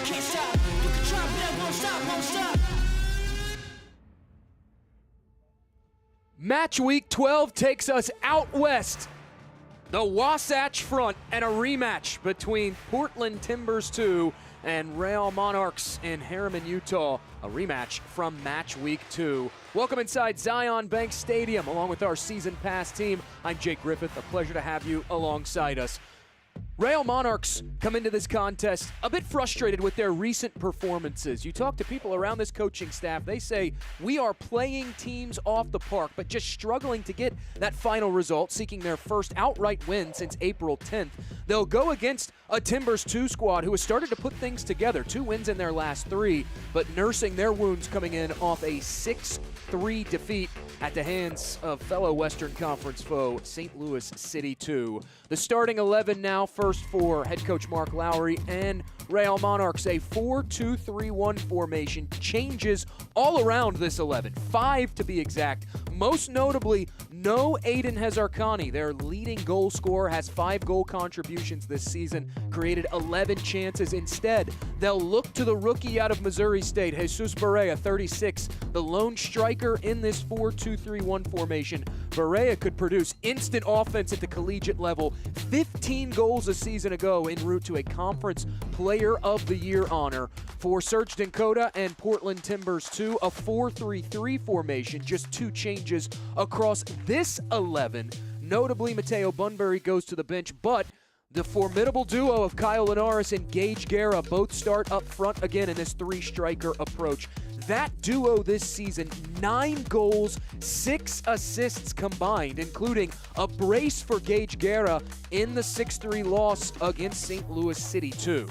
can't stop. You can try, but I won't stop, won't stop. Match week 12 takes us out west. The Wasatch Front and a rematch between Portland Timbers2 and Real Monarchs in Harriman, Utah. A rematch from match week 2. Welcome inside Zion Bank Stadium along with our Season Pass team. I'm Jake Griffith. A pleasure to have you alongside us. Real Monarchs come into this contest a bit frustrated with their recent performances. You talk to people around this coaching staff, they say, we are playing teams off the park, but just struggling to get that final result, seeking their first outright win since April 10th. They'll go against a Timbers2 squad who has started to put things together. 2 wins in their last 3, but nursing their wounds coming in off a 6-3 defeat at the hands of fellow Western Conference foe, St. Louis City 2. The starting 11 now, first for head coach Mark Lowry and Real Monarchs, a 4-2-3-1 formation. Changes all around this 11, 5 to be exact. Most notably, no Aiden Hazarkani, their leading goal scorer, has 5 goal contributions this season, created 11 chances. Instead, they'll look to the rookie out of Missouri State, Jesus Barea, 36, the lone striker in this 4-2-3-1 formation. Barea could produce instant offense at the collegiate level, 15 goals a season ago en route to a Conference Player of the Year honor. For Serge Dankota and Portland Timbers2, a 4-3-3 formation, just 2 changes across this 11. Notably, Mateo Bunbury goes to the bench, but the formidable duo of Kyle Linares and Gage Guerra both start up front again in this 3-striker approach. That duo this season, 9 goals, 6 assists combined, including a brace for Gage Guerra in the 6-3 loss against St. Louis City 2.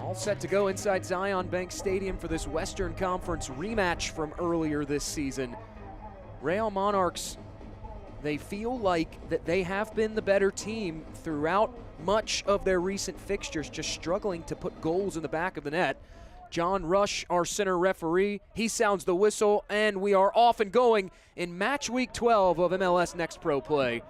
All set to go inside Zion Bank Stadium for this Western Conference rematch from earlier this season. Real Monarchs, they feel like that they have been the better team throughout much of their recent fixtures, just struggling to put goals in the back of the net. John Rush, our center referee, he sounds the whistle, and we are off and going in match week 12 of MLS Next Pro play.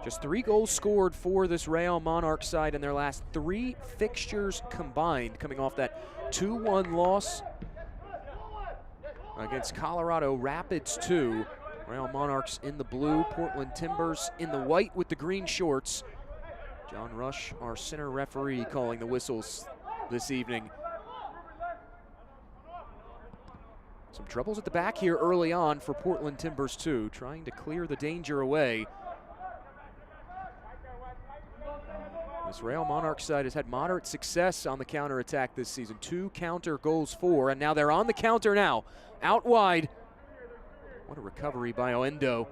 Just 3 goals scored for this Real Monarch side in their last 3 fixtures combined, coming off that 2-1 loss against Colorado Rapids 2. Real Monarchs in the blue, Portland Timbers in the white with the green shorts. John Rush, our center referee, calling the whistles this evening. Some troubles at the back here early on for Portland Timbers 2, trying to clear the danger away. This Real Monarchs side has had moderate success on the counterattack this season. 2 counter goals for, and now they're on the counter now. Out wide. What a recovery by Oendo.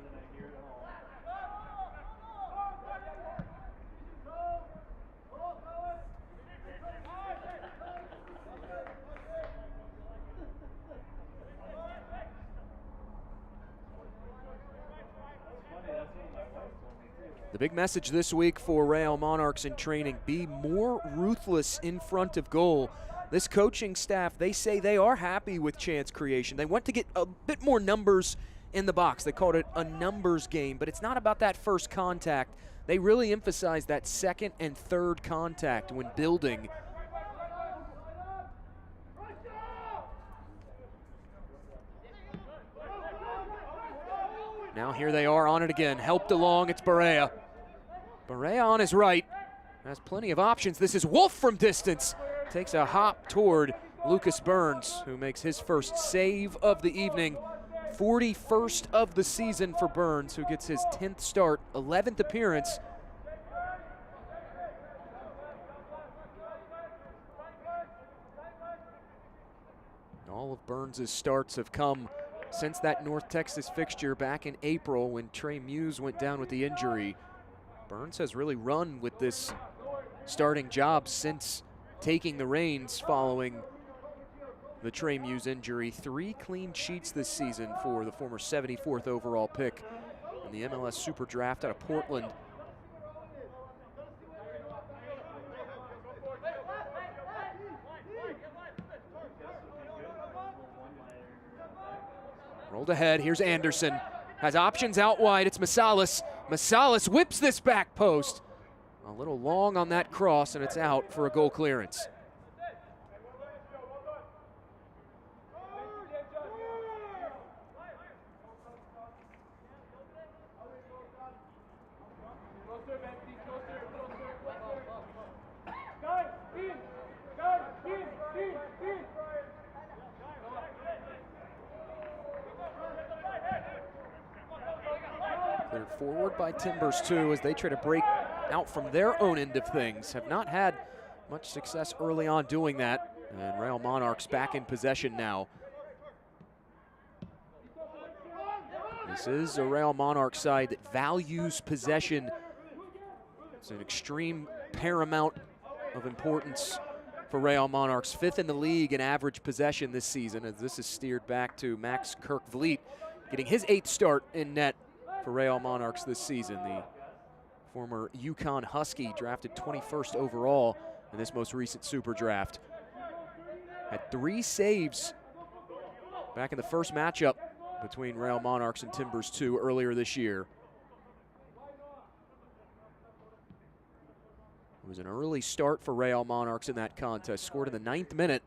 The big message this week for Real Monarchs in training, be more ruthless in front of goal. This coaching staff, they say they are happy with chance creation. They want to get a bit more numbers in the box. They called it a numbers game, but it's not about that first contact. They really emphasize that second and third contact when building. Now here they are on it again. Helped along, it's Barea. Barea on his right. Has plenty of options. This is Wolf from distance. Takes a hop toward Lucas Burns, who makes his first save of the evening. 41st of the season for Burns, who gets his 10th start, 11th appearance. All of Burns' starts have come since that North Texas fixture back in April when Trey Muse went down with the injury. Burns has really run with this starting job since taking the reins following the Trey Muse injury. 3 clean sheets this season for the former 74th overall pick in the MLS Super Draft out of Portland. Rolled ahead, here's Anderson. has options out wide. It's Masalis. Masalis whips this back post. A little long on that cross, and it's out for a goal clearance. Cleared forward by Timbers2 as they try to break out from their own end of things. Have not had much success early on doing that. And Real Monarchs back in possession now. This is a Real Monarchs side that values possession. It's an extreme paramount of importance for Real Monarchs. 5th in the league in average possession this season, as this is steered back to Max Kirk-Vliet, getting his 8th start in net for Real Monarchs this season. The former Yukon Husky, drafted 21st overall in this most recent Super Draft. Had 3 saves back in the first matchup between Real Monarchs and Timbers2 earlier this year. It was an early start for Real Monarchs in that contest. Scored in the 9th minute.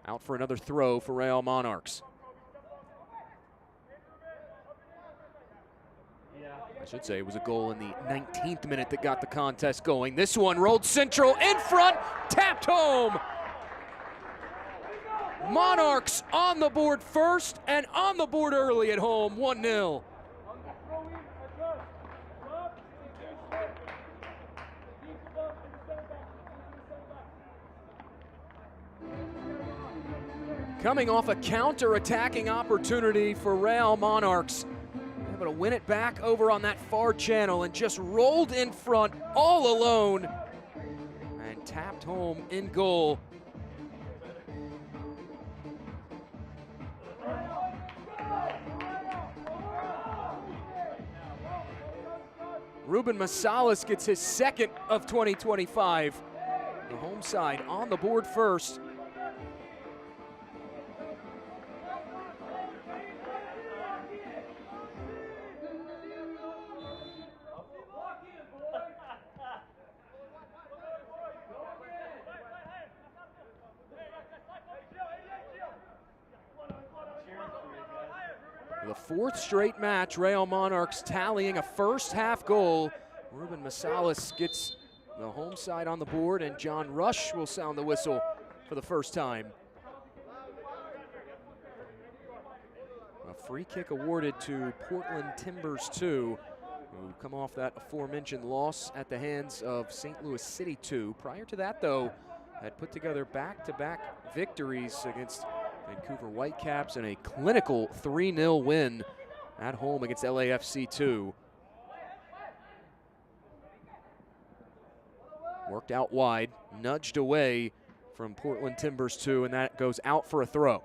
Out for another throw for Real Monarchs. I should say it was a goal in the 19th minute that got the contest going. This one rolled central, in front, tapped home. Monarchs on the board first and on the board early at home, 1-0. Coming off a counter-attacking opportunity for Real Monarchs. Able to win it back over on that far channel and just rolled in front all alone and tapped home in goal. Ruben Masalis gets his 2nd of 2025. The home side on the board first. The 4th straight match, Real Monarchs tallying a first half goal. Ruben Masalis gets the home side on the board, and John Rush will sound the whistle for the first time. A free kick awarded to Portland Timbers2, who come off that aforementioned loss at the hands of St. Louis City 2. Prior to that, though, had put together back-to-back victories against Vancouver Whitecaps and a clinical 3-0 win at home against LAFC 2. Worked out wide, nudged away from Portland Timbers 2, and that goes out for a throw.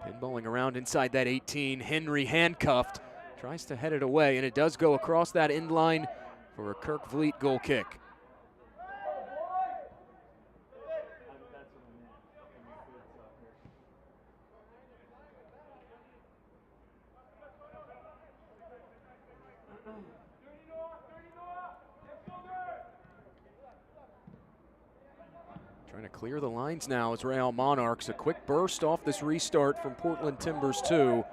Pinballing around inside that 18, Henry handcuffed, tries to head it away, and it does go across that end line for a Kirk-Vliet goal kick. Trying to clear the lines now as Real Monarchs. A quick burst off this restart from Portland Timbers 2.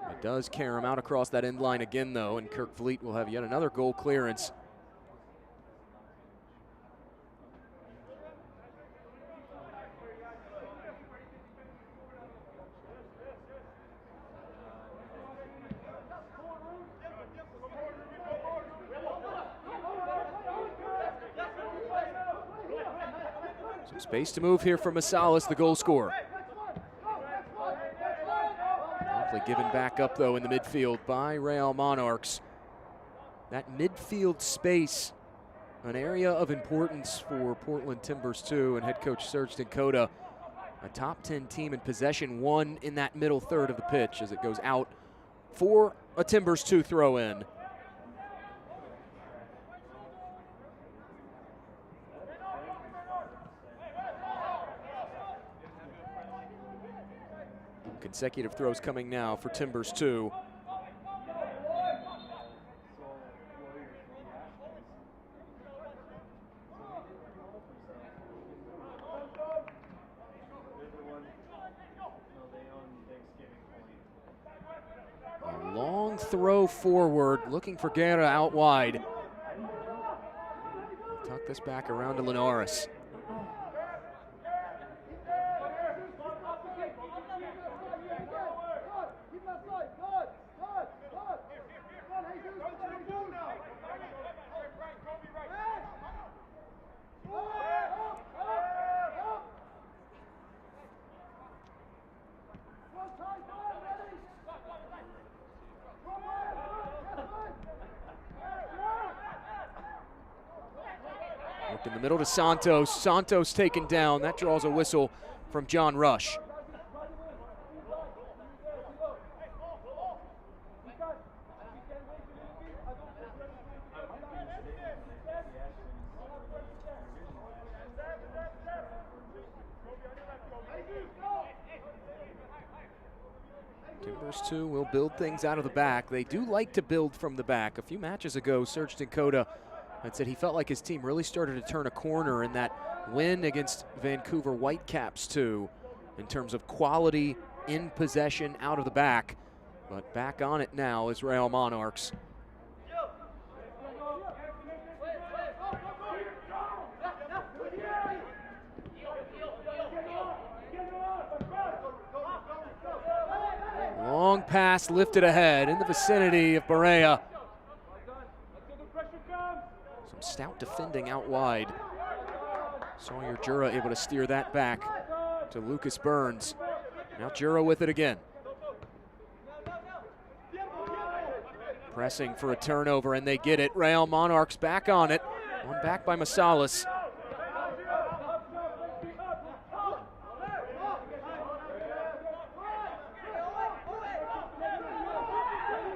It does carry him out across that end line again, though, and Kirk-Vliet will have yet another goal clearance. Some space to move here for Masalis, the goal scorer. Promptly given back up, though, in the midfield by Real Monarchs. that midfield space, an area of importance for Portland Timbers 2 and head coach Serge Dincoda. A top 10 team in possession, one in that middle third of the pitch as it goes out for a Timbers 2 throw in. Consecutive throws coming now for Timbers 2. A long throw forward, looking for Guerra out wide. Tuck this back around to Linares. Worked in the middle to Santos. Santos taken down. That draws a whistle from John Rush. Timbers 2 will build things out of the back. They do like to build from the back. A few matches ago, Serge Dincoda had said he felt like his team really started to turn a corner in that win against Vancouver Whitecaps too, in terms of quality in possession out of the back. But back on it now is Real Monarchs. Long pass lifted ahead in the vicinity of Barea. Some stout defending out wide. Sawyer Jura able to steer that back to Lucas Burns. Now Jura with it again. Pressing for a turnover, and they get it. Real Monarchs back on it. One back by Masalas.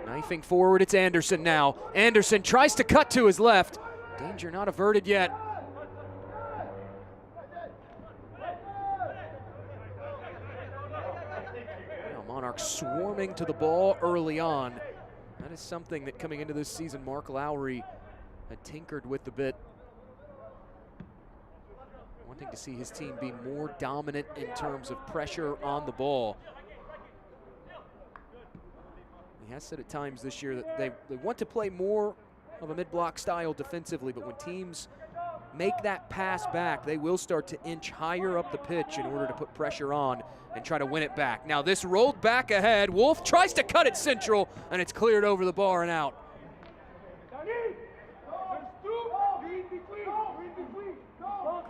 Knifing forward, it's Anderson now. Anderson tries to cut to his left. Danger not averted yet. Now Monarchs swarming to the ball early on. That is something that coming into this season, Mark Lowry had tinkered with a bit. Wanting to see his team be more dominant in terms of pressure on the ball. He has said at times this year that they want to play more of a mid-block style defensively, but when teams make that pass back, they will start to inch higher up the pitch in order to put pressure on and try to win it back. Now this rolled back ahead. Wolf tries to cut it central, and it's cleared over the bar and out.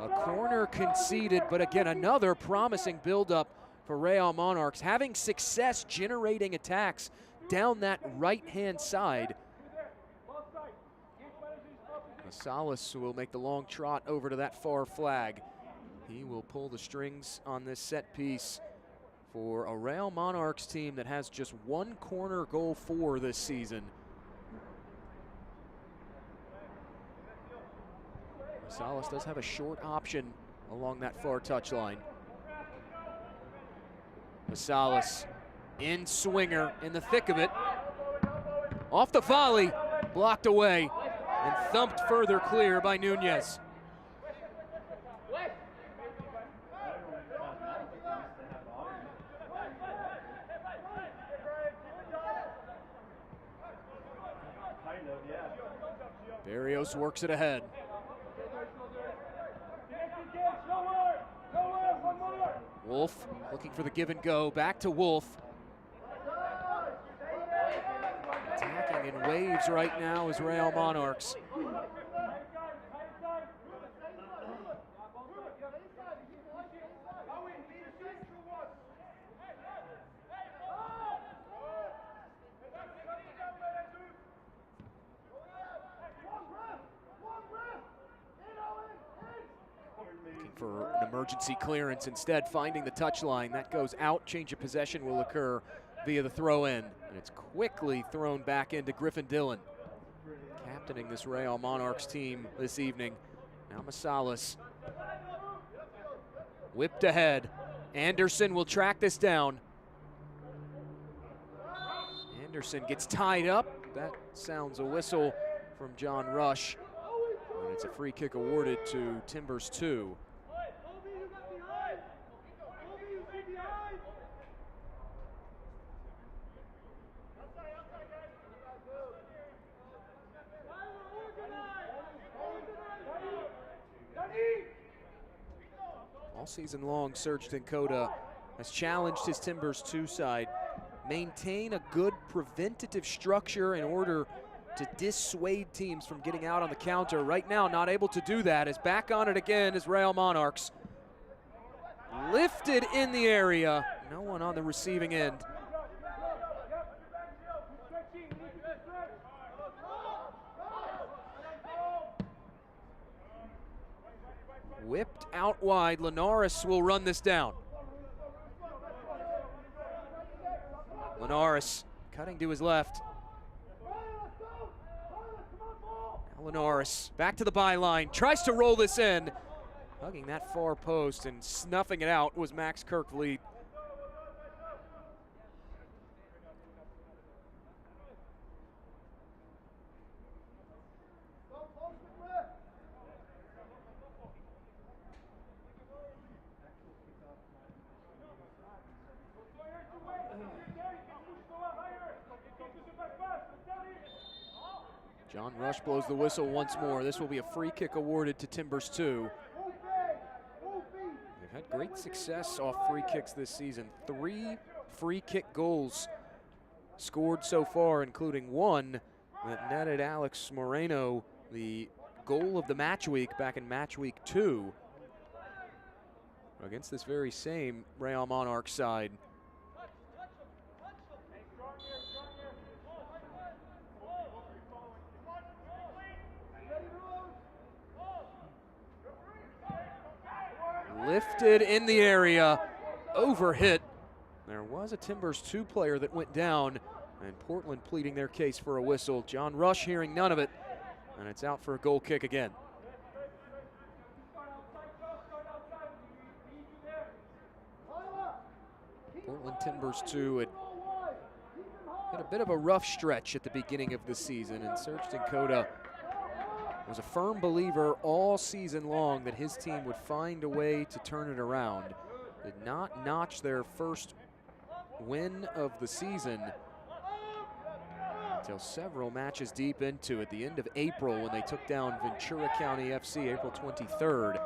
A corner conceded, but again, another promising buildup for Real Monarchs, having success generating attacks down that right-hand side. Masalas will make the long trot over to that far flag. He will pull the strings on this set piece for a Real Monarchs team that has just one corner goal for this season. Masalas does have a short option along that far touchline. Masalas in swinger, in the thick of it. Off the volley, blocked away, and thumped further clear by Nunez. Barrios works it ahead. Wolf looking for the give and go, back to Wolf. Attacking in waves right now is Real Monarchs. for an emergency clearance, instead finding the touchline. That goes out. Change of possession will occur via the throw-in, and it's quickly thrown back into Griffin Dillon, captaining this Real Monarchs team this evening. Now Masalas whipped ahead. Anderson will track this down. Anderson gets tied up. That sounds a whistle from John Rush. And it's a free kick awarded to Timbers2. All season long, Serge Tenkoda has challenged his Timbers2 side. Maintain a good preventative structure in order to dissuade teams from getting out on the counter. Right now, not able to do that. Is back on it again as Real Monarchs. Lifted in the area. No one on the receiving end. Whipped out wide. Linares will run this down. Linares cutting to his left. Now Linares back to the byline. Tries to roll this in. Hugging that far post and snuffing it out was Max Kirkvliet. John Rush blows the whistle once more. This will be a free kick awarded to Timbers2. They've had great success off free kicks this season. 3 free kick goals scored so far, including one that netted Alex Moreno the goal of the match week back in match week 2 against this very same Real Monarchs side. Lifted in the area, overhit. There was a Timbers2 player that went down, and Portland pleading their case for a whistle. John Rush hearing none of it, and it's out for a goal kick again. Portland Timbers2 had a bit of a rough stretch at the beginning of the season, and Serge Tenkoda was a firm believer all season long that his team would find a way to turn it around. Did not notch their first win of the season until several matches deep into it, the end of April when they took down Ventura County FC, April 23rd.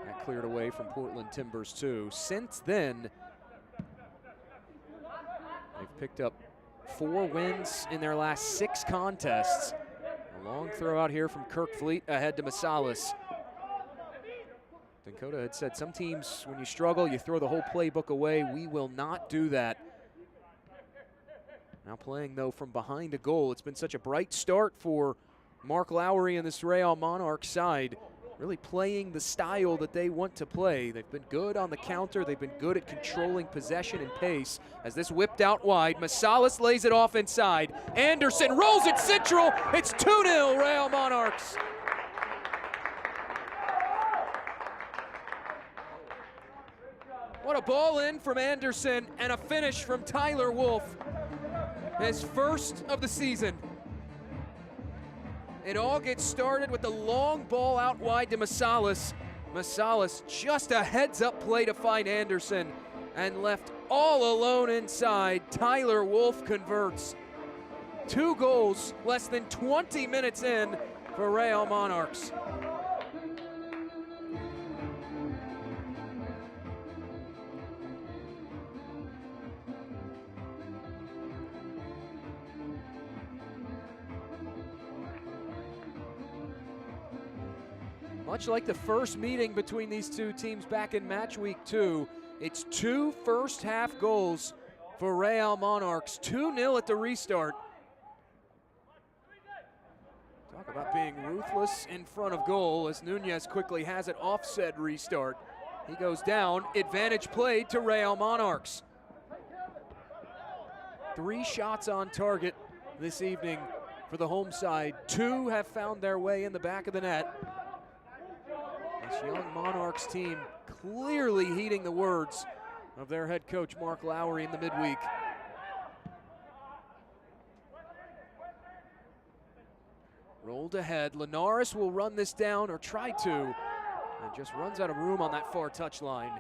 That cleared away from Portland Timbers2. Since then, they've picked up 4 wins in their last 6 contests. A long throw out here from Kirkvliet ahead to Masalas. Tenkoda had said some teams, when you struggle, you throw the whole playbook away. We will not do that. Now playing, though, from behind a goal. It's been such a bright start for Mark Lowry and this Real Monarchs side, really playing the style that they want to play. They've been good on the counter. They've been good at controlling possession and pace. As this whipped out wide, Masalas lays it off inside. Anderson rolls it central. It's 2-0 Real Monarchs. What a ball in from Anderson and a finish from Tyler Wolf. His first of the season. It all gets started with the long ball out wide to Masalas. Masalas just a heads-up play to find Anderson and left all alone inside. Tyler Wolf converts. 2 goals less than 20 minutes in for Real Monarchs. Much like the first meeting between these two teams back in match week 2, it's 2 first-half goals for Real Monarchs. 2-0 at the restart. about being ruthless in front of goal as Nunez quickly has it off said restart. He goes down, advantage played to Real Monarchs. 3 shots on target this evening for the home side. 2 have found their way in the back of the net. This young Monarchs team clearly heeding the words of their head coach Mark Lowry in the midweek. Rolled ahead, Linares will run this down, or try to, and just runs out of room on that far touchline.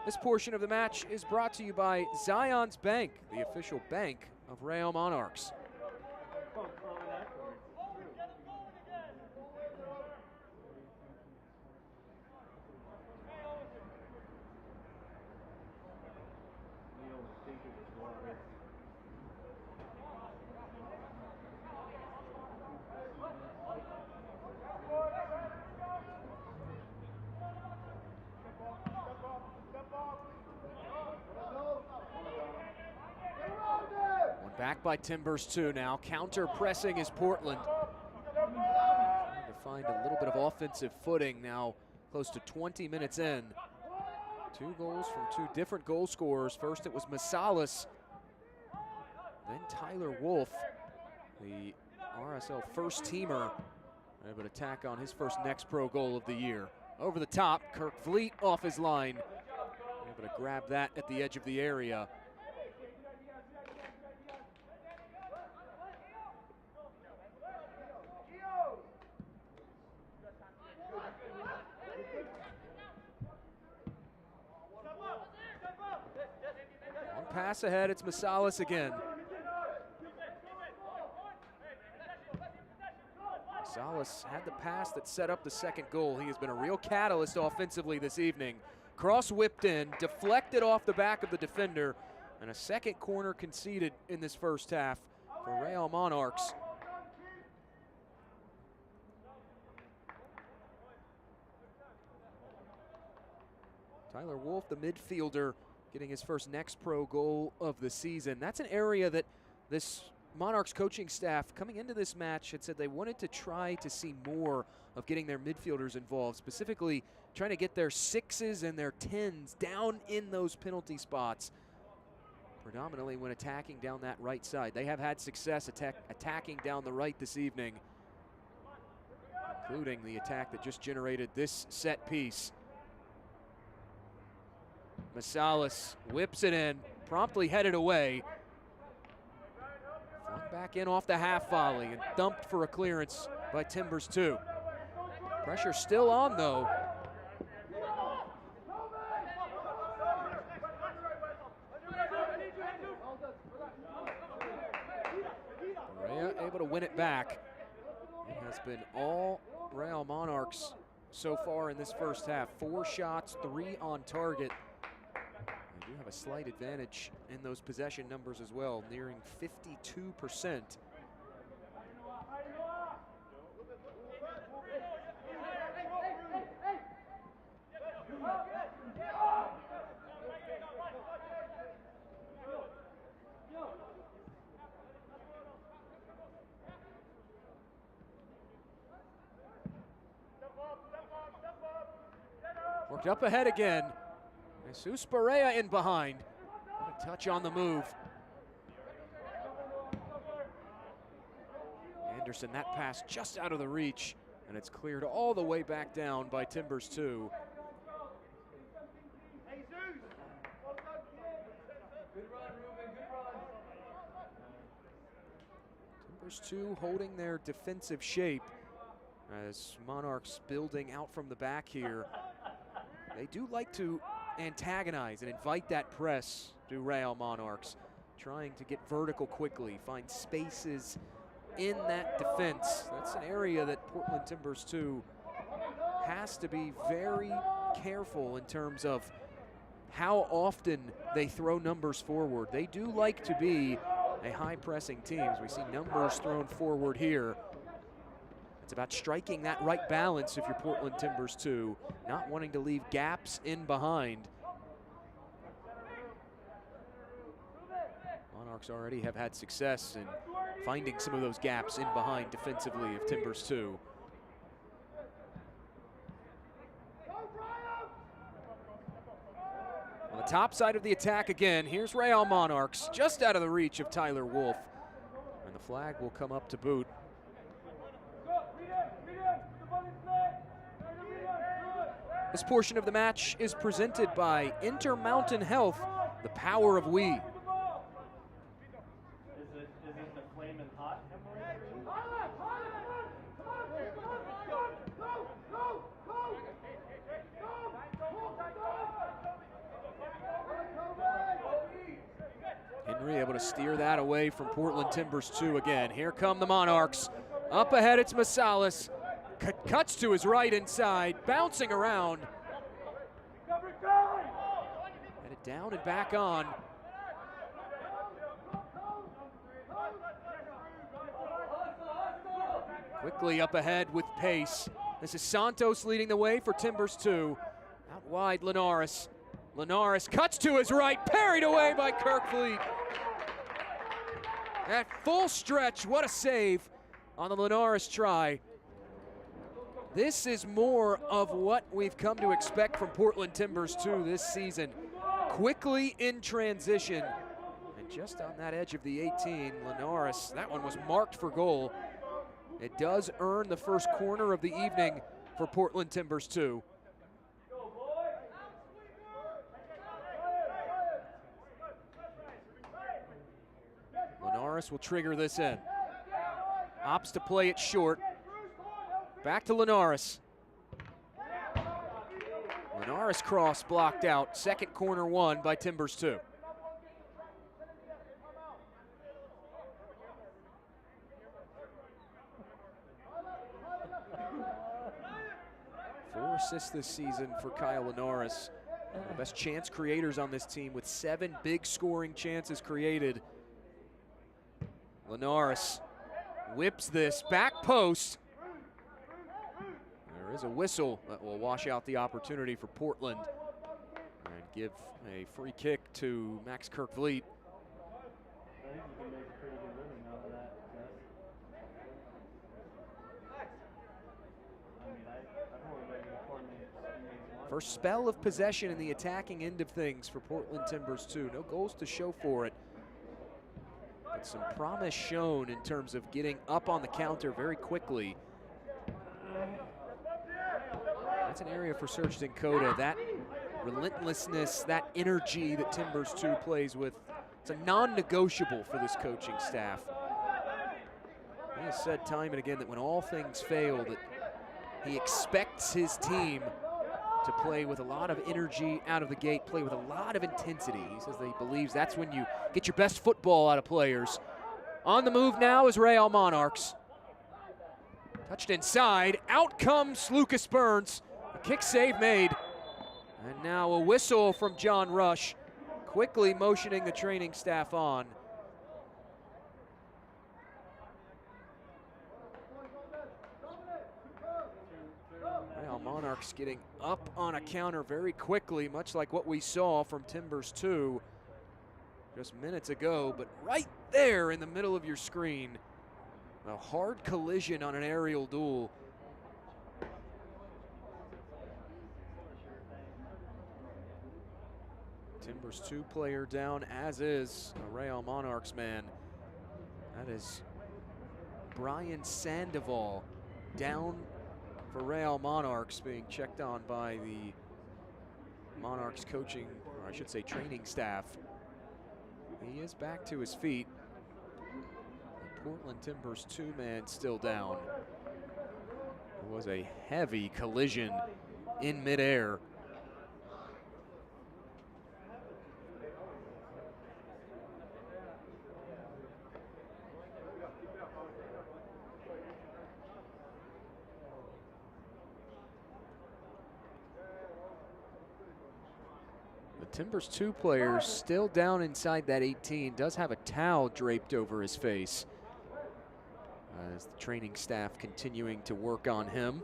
This portion of the match is brought to you by Zion's Bank, the official bank of Real Monarchs. Back by Timbers2 now. Counter pressing is Portland. Trying to find a little bit of offensive footing now, close to 20 minutes in. 2 goals from 2 different goal scorers. First it was Masalas, then Tyler Wolf, the RSL first teamer, able to tack on his first Next Pro goal of the year. Over the top, Kirk Vliet off his line, able to grab that at the edge of the area. Pass ahead, it's Masalas again. Masalas had the pass that set up the second goal. He has been a real catalyst offensively this evening. Cross whipped in, deflected off the back of the defender, and a second corner conceded in this first half for Real Monarchs. Tyler Wolf, the midfielder, getting his first Next Pro goal of the season. That's an area that this Monarchs coaching staff coming into this match had said they wanted to try to see more of getting their midfielders involved, specifically trying to get their 6s and their 10s down in those penalty spots, predominantly when attacking down that right side. They have had success attacking down the right this evening, including the attack that just generated this set piece. Masalas whips it in, promptly headed away. Flung back in off the half volley and dumped for a clearance by Timbers2. Pressure still on though. Correa able to win it back. It has been all Real Monarchs so far in this first half. 4 shots, 3 on target. They do have a slight advantage in those possession numbers as well, nearing 52%. Worked up ahead again. Jesus Perea in behind. A touch on the move. Anderson, that pass just out of the reach, and it's cleared all the way back down by Timbers2. Timbers2 holding their defensive shape as Monarchs building out from the back here. They do like to antagonize and invite that press to Real Monarchs, trying to get vertical quickly, find spaces in that defense. That's an area that Portland Timbers2 has to be very careful in terms of how often they throw numbers forward. They do like to be a high-pressing team. As we see numbers thrown forward here. It's about striking that right balance if you're Portland Timbers2, not wanting to leave gaps in behind. Monarchs already have had success in finding some of those gaps in behind defensively of Timbers2. On the top side of the attack again, here's Real Monarchs, just out of the reach of Tyler Wolf. And the flag will come up to boot. This portion of the match is presented by Intermountain Health, the power of we. Is it the flaming hot Henry able to steer that away from Portland Timbers 2 again. Here come the Monarchs. Up ahead, it's Masalis. Cuts to his right inside, bouncing around. Headed down and back on. Quickly up ahead with pace. This is Santos leading the way for Timbers 2. Out wide, Linares. Linares cuts to his right, parried away by Kirkfleet. At full stretch, what a save on the Linares try. This is more of what we've come to expect from Portland Timbers 2 this season. Quickly in transition. And just on that edge of the 18, Linares, that one was marked for goal. It does earn the first corner of the evening for Portland Timbers 2. Linares will trigger this in. Opts to play it short. Back to Linares. Linares cross blocked out. Second corner won by Timbers 2. Four assists this season for Kyle Linares. One of the best chance creators on this team with 7 big scoring chances created. Linares whips this back post. There is a whistle that will wash out the opportunity for Portland and give a free kick to Max Kirkfleet. I think you can make a pretty good living out of that. I mean, I've only been in First spell of possession in the attacking end of things for Portland Timbers 2. No goals to show for it. But some promise shown in terms of getting up on the counter very quickly. That's an area for Serge Zincota. That relentlessness, that energy that Timbers 2 plays with, it's a non-negotiable for this coaching staff. He has said time and again that when all things fail, that he expects his team to play with a lot of energy out of the gate, play with a lot of intensity. He says that he believes that's when you get your best football out of players. On the move now is Real Monarchs. Touched inside, out comes Lucas Burns. A kick save made. And now a whistle from John Rush, quickly motioning the training staff on. Real Monarchs getting up on a counter very quickly, much like what we saw from Timbers 2 just minutes ago, but right there in the middle of your screen, a hard collision on an aerial duel. Timbers 2 player down, as is a Real Monarchs man. That is Brian Sandoval down for Real Monarchs, being checked on by the Monarchs coaching, or I should say training staff. He is back to his feet. The Portland Timbers 2 man still down. It was a heavy collision in midair. Timbers 2 player still down inside that 18, does have a towel draped over his face as the training staff continuing to work on him.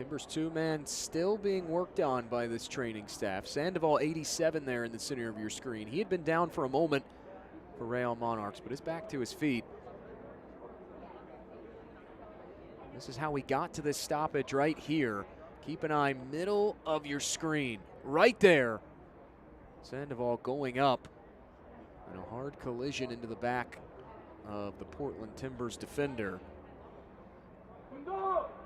Timbers 2 man still being worked on by this training staff. Sandoval 87 there in the center of your screen. He had been down for a moment for Real Monarchs, but is back to his feet. This is how we got to this stoppage right here. Keep an eye middle of your screen, right there. Sandoval going up, and a hard collision into the back of the Portland Timbers defender. He's up.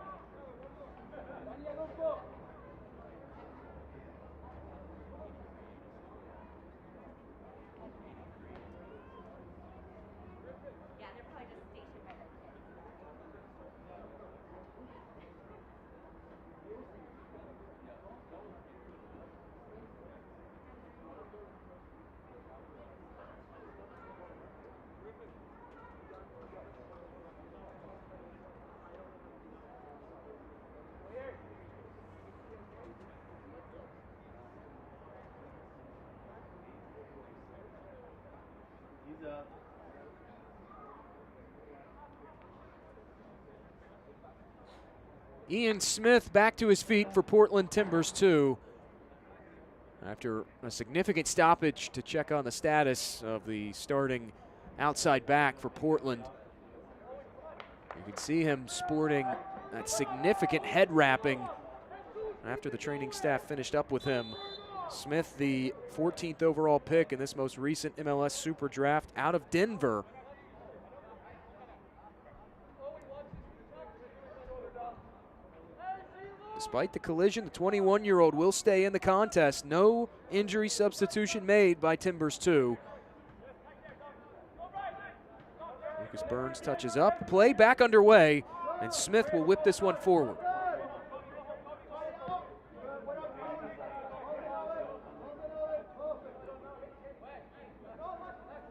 Ian Smith back to his feet for Portland Timbers 2. After a significant stoppage to check on the status of the starting outside back for Portland. You can see him sporting that significant head wrapping after the training staff finished up with him. Smith, the 14th overall pick in this most recent MLS Super Draft out of Denver. Despite the collision, the 21-year-old will stay in the contest. No injury substitution made by Timbers 2. Lucas Burns touches up. Play back underway, and Smith will whip this one forward.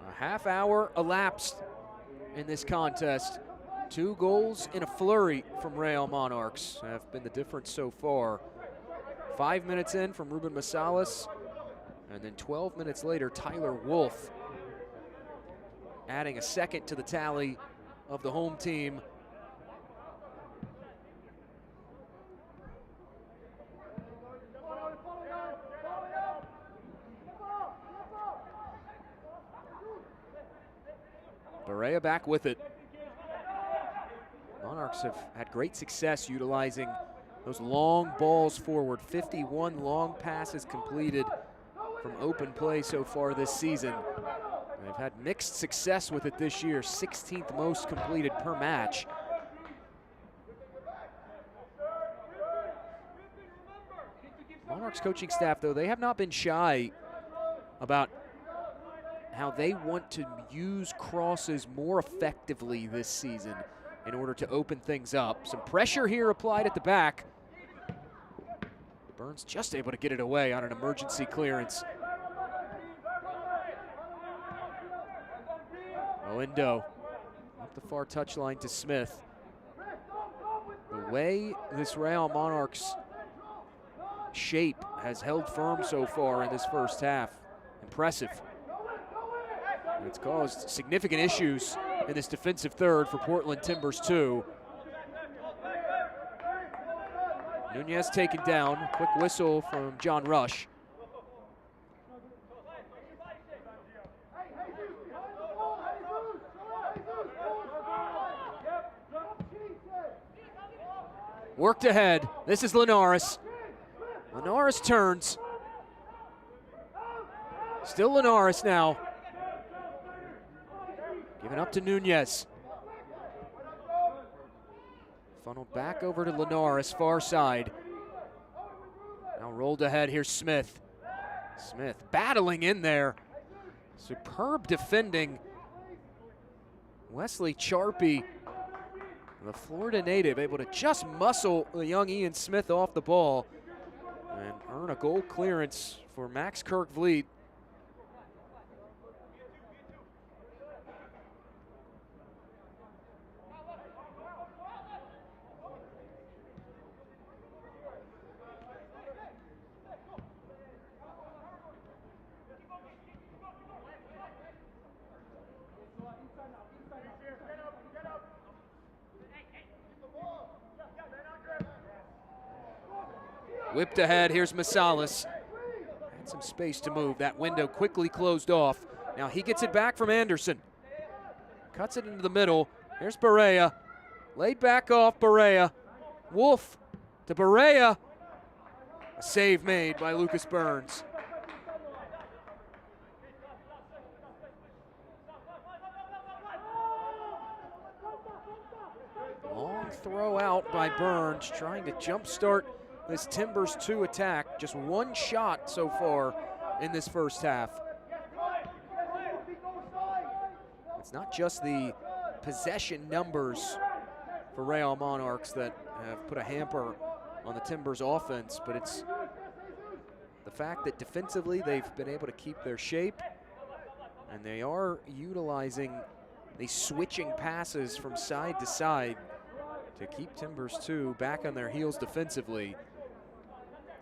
A half hour elapsed in this contest. 2 goals in a flurry from Real Monarchs have been the difference so far. 5 minutes in from Ruben Masalas, and then 12 minutes later, Tyler Wolff adding a second to the tally of the home team. Barea back with it. Monarchs have had great success utilizing those long balls forward. 51 long passes completed from open play so far this season. They've had mixed success with it this year, 16th most completed per match. Monarchs coaching staff, though, they have not been shy about how they want to use crosses more effectively this season in order to open things up. Some pressure here applied at the back. Burns just able to get it away on an emergency clearance. Oendo up the far touchline to Smith. The way this Real Monarchs shape has held firm so far in this first half, impressive. It's caused significant issues in this defensive third for Portland Timbers 2. Nunez taken down. Quick whistle from John Rush. Worked ahead. This is Linares. Linares turns. Still Linares now. Given up to Nunez. Funneled back over to Linares, far side. Now rolled ahead, here's Smith. Smith battling in there. Superb defending. Wesley Charpy, the Florida native, able to just muscle the young Ian Smith off the ball and earn a goal clearance for Max Kirkvliet. Whipped ahead, here's Masalis. Had some space to move. That window quickly closed off. Now he gets it back from Anderson. Cuts it into the middle. Here's Barea. Laid back off Barea. Wolf to Barea. A save made by Lucas Burns. Long throw out by Burns, trying to jumpstart this Timbers 2 attack. Just one shot so far in this first half. It's not just the possession numbers for Real Monarchs that have put a hamper on the Timbers offense, but it's the fact that defensively they've been able to keep their shape, and they are utilizing these switching passes from side to side to keep Timbers 2 back on their heels defensively.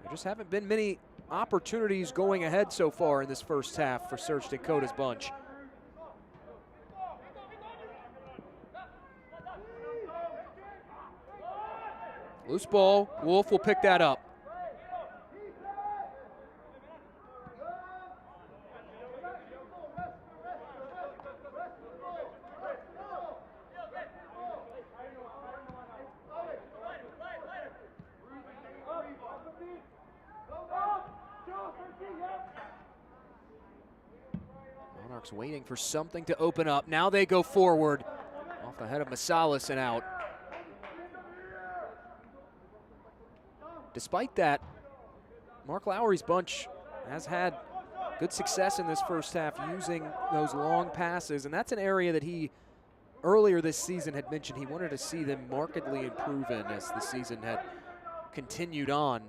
There just haven't been many opportunities going ahead so far in this first half for Serge Dakota's bunch. Loose ball, Wolf will pick that up. Monarchs waiting for something to open up. Now they go forward. Off the head of Masalis and out. Despite that, Mark Lowry's bunch has had good success in this first half using those long passes, and that's an area that he earlier this season had mentioned he wanted to see them markedly improve in as the season had continued on.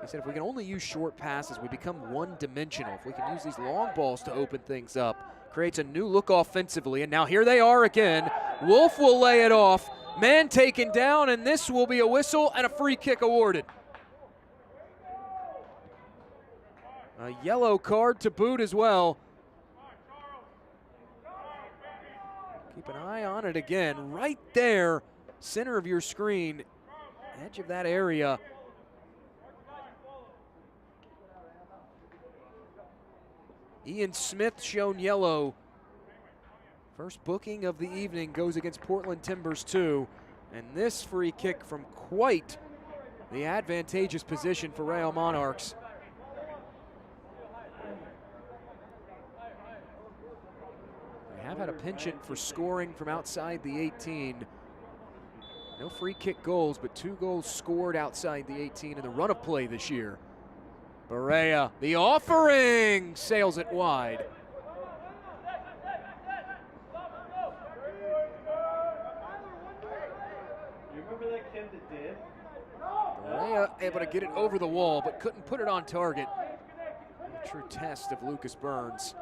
He said if we can only use short passes, we become one-dimensional. If we can use these long balls to open things up, creates a new look offensively, and now here they are again. Wolf will lay it off. Man taken down, and this will be a whistle and a free kick awarded. A yellow card to boot as well. Keep an eye on it again. Right there, center of your screen, edge of that area. Ian Smith shown yellow. First booking of the evening goes against Portland Timbers 2. And this free kick from quite the advantageous position for Real Monarchs. They have had a penchant for scoring from outside the 18. No free kick goals, but 2 goals scored outside the 18 in the run of play this year. Barea, the offering, sails it wide. Barea able to get it over the wall, but couldn't put it on target. A true test of Lucas Burns.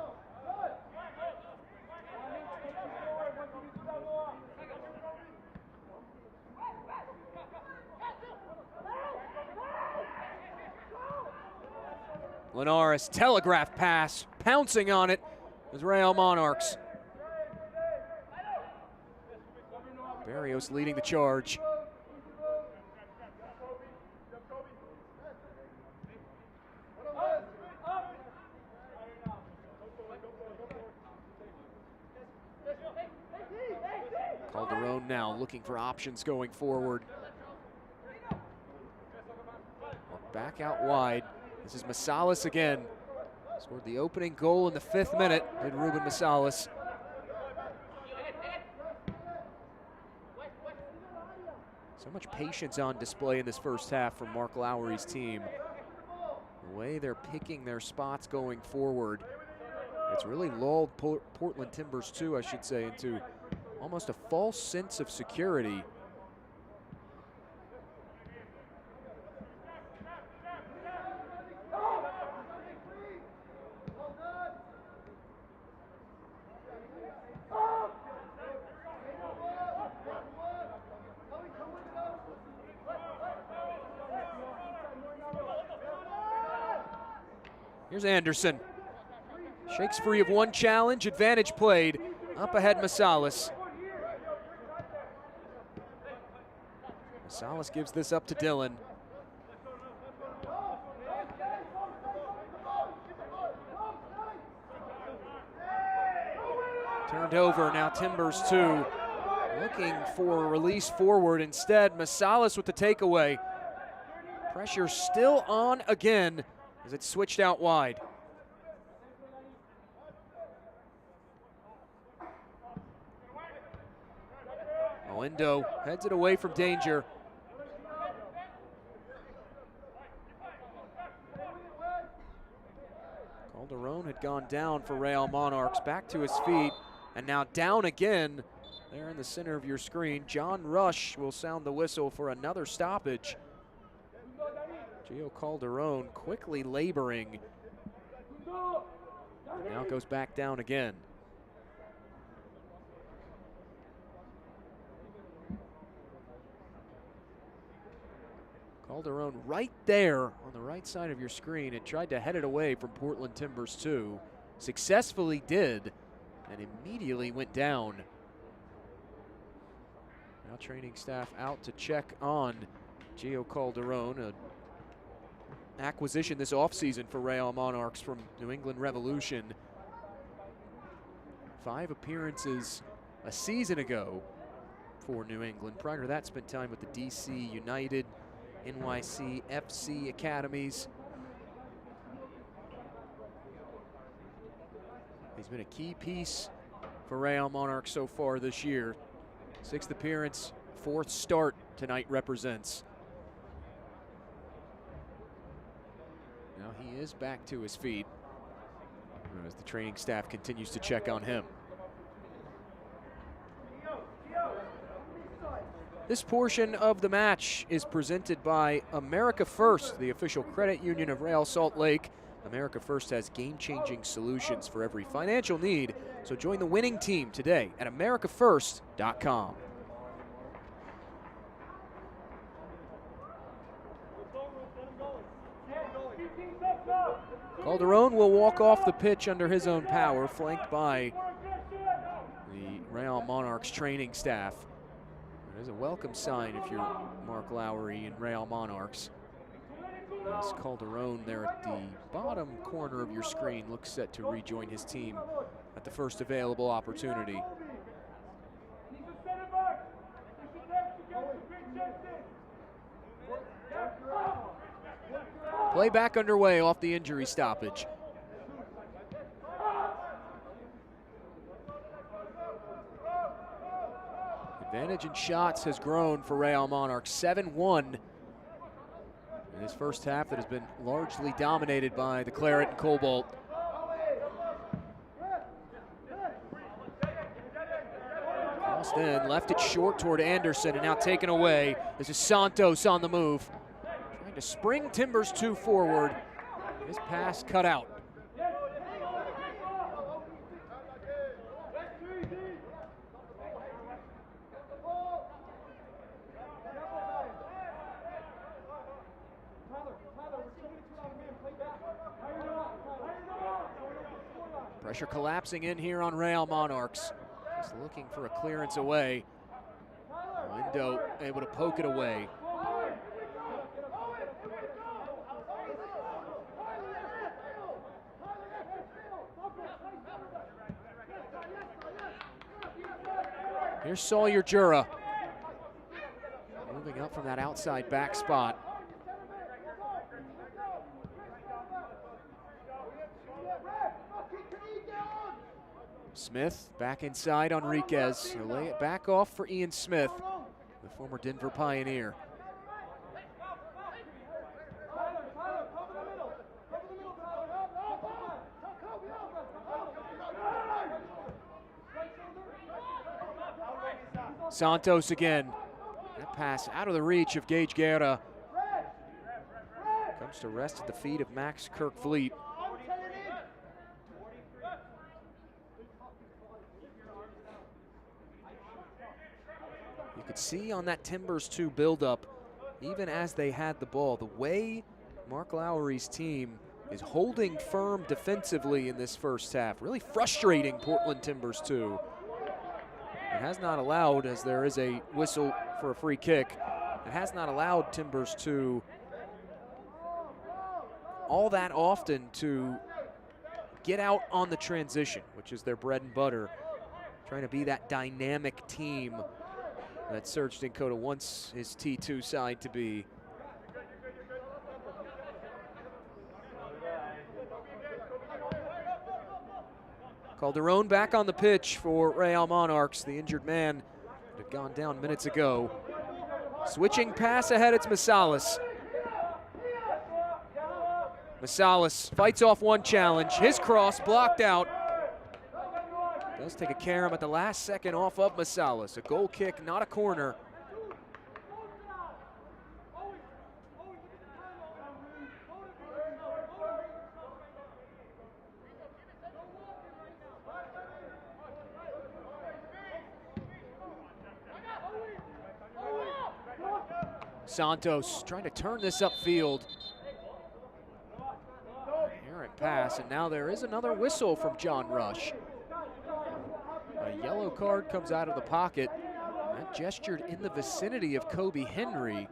Linares, telegraph pass, pouncing on it is Real Monarchs. Barrios leading the charge. Calderon now looking for options going forward. Back out wide. This is Masalis again. Scored the opening goal in the 5th minute, did Ruben Masalis. So much patience on display in this first half from Mark Lowry's team. The way they're picking their spots going forward, it's really lulled Portland Timbers 2, I should say, into almost a false sense of security. Here's Anderson. Shakes free of one challenge, advantage played. Up ahead, Masalis. Masalis gives this up to Dylan. Turned over, now Timbers2 looking for a release forward. Instead, Masalis with the takeaway. Pressure still on again as it's switched out wide. Olindo heads it away from danger. Calderon had gone down for Real Monarchs, back to his feet, and now down again. There in the center of your screen, John Rush will sound the whistle for another stoppage. Gio Calderon quickly laboring. Now goes back down again. Calderon right there on the right side of your screen and tried to head it away from Portland Timbers 2. Successfully did, and immediately went down. Now training staff out to check on Gio Calderon, an acquisition this offseason for Real Monarchs from New England Revolution. 5 appearances a season ago for New England. Prior to that, spent time with the DC United, NYC FC academies. He's been a key piece for Real Monarchs so far this year. 6th appearance, 4th start tonight represents. Now he is back to his feet as the training staff continues to check on him. This portion of the match is presented by America First, the official credit union of Real Salt Lake. America First has game-changing solutions for every financial need, so join the winning team today at americafirst.com. Calderon will walk off the pitch under his own power, flanked by the Real Monarchs training staff. It is a welcome sign if you're Mark Lowry and Real Monarchs. As Calderon there at the bottom corner of your screen looks set to rejoin his team at the first available opportunity. Play back underway off the injury stoppage. Advantage in shots has grown for Real Monarchs, 7-1 in this first half that has been largely dominated by the Claret and Cobalt. Crossed in, left it short toward Anderson, and now taken away. This is Santos on the move. Trying to spring Timbers2 forward. His pass cut out. Pressure collapsing in here on Real Monarchs. Just looking for a clearance away. Lindo able to poke it away. Here's Sawyer Jura. Moving up from that outside back spot. Smith back inside Enriquez. He'll lay it back off for Ian Smith, the former Denver Pioneer. Santos again. That pass out of the reach of Gage Guerra. Comes to rest at the feet of Max Kirkfleet. You could see on that Timbers2 buildup, even as they had the ball, the way Mark Lowry's team is holding firm defensively in this first half. Really frustrating Portland Timbers2. It has not allowed, as there is a whistle for a free kick, it has not allowed Timbers2 all that often to get out on the transition, which is their bread and butter. trying to be that dynamic team that Serge Dinkota wants his T2 side to be. Calderon back on the pitch for Real Monarchs. The injured man had gone down minutes ago. Switching pass ahead, it's Masalis. Masalis fights off one challenge. His cross blocked out. Does take a carom at the last second off of Masalis. A goal kick, not a corner. Santos trying to turn this upfield. Errant pass, and now there is another whistle from John Rush. A yellow card comes out of the pocket. That gestured in the vicinity of Kobe Henry.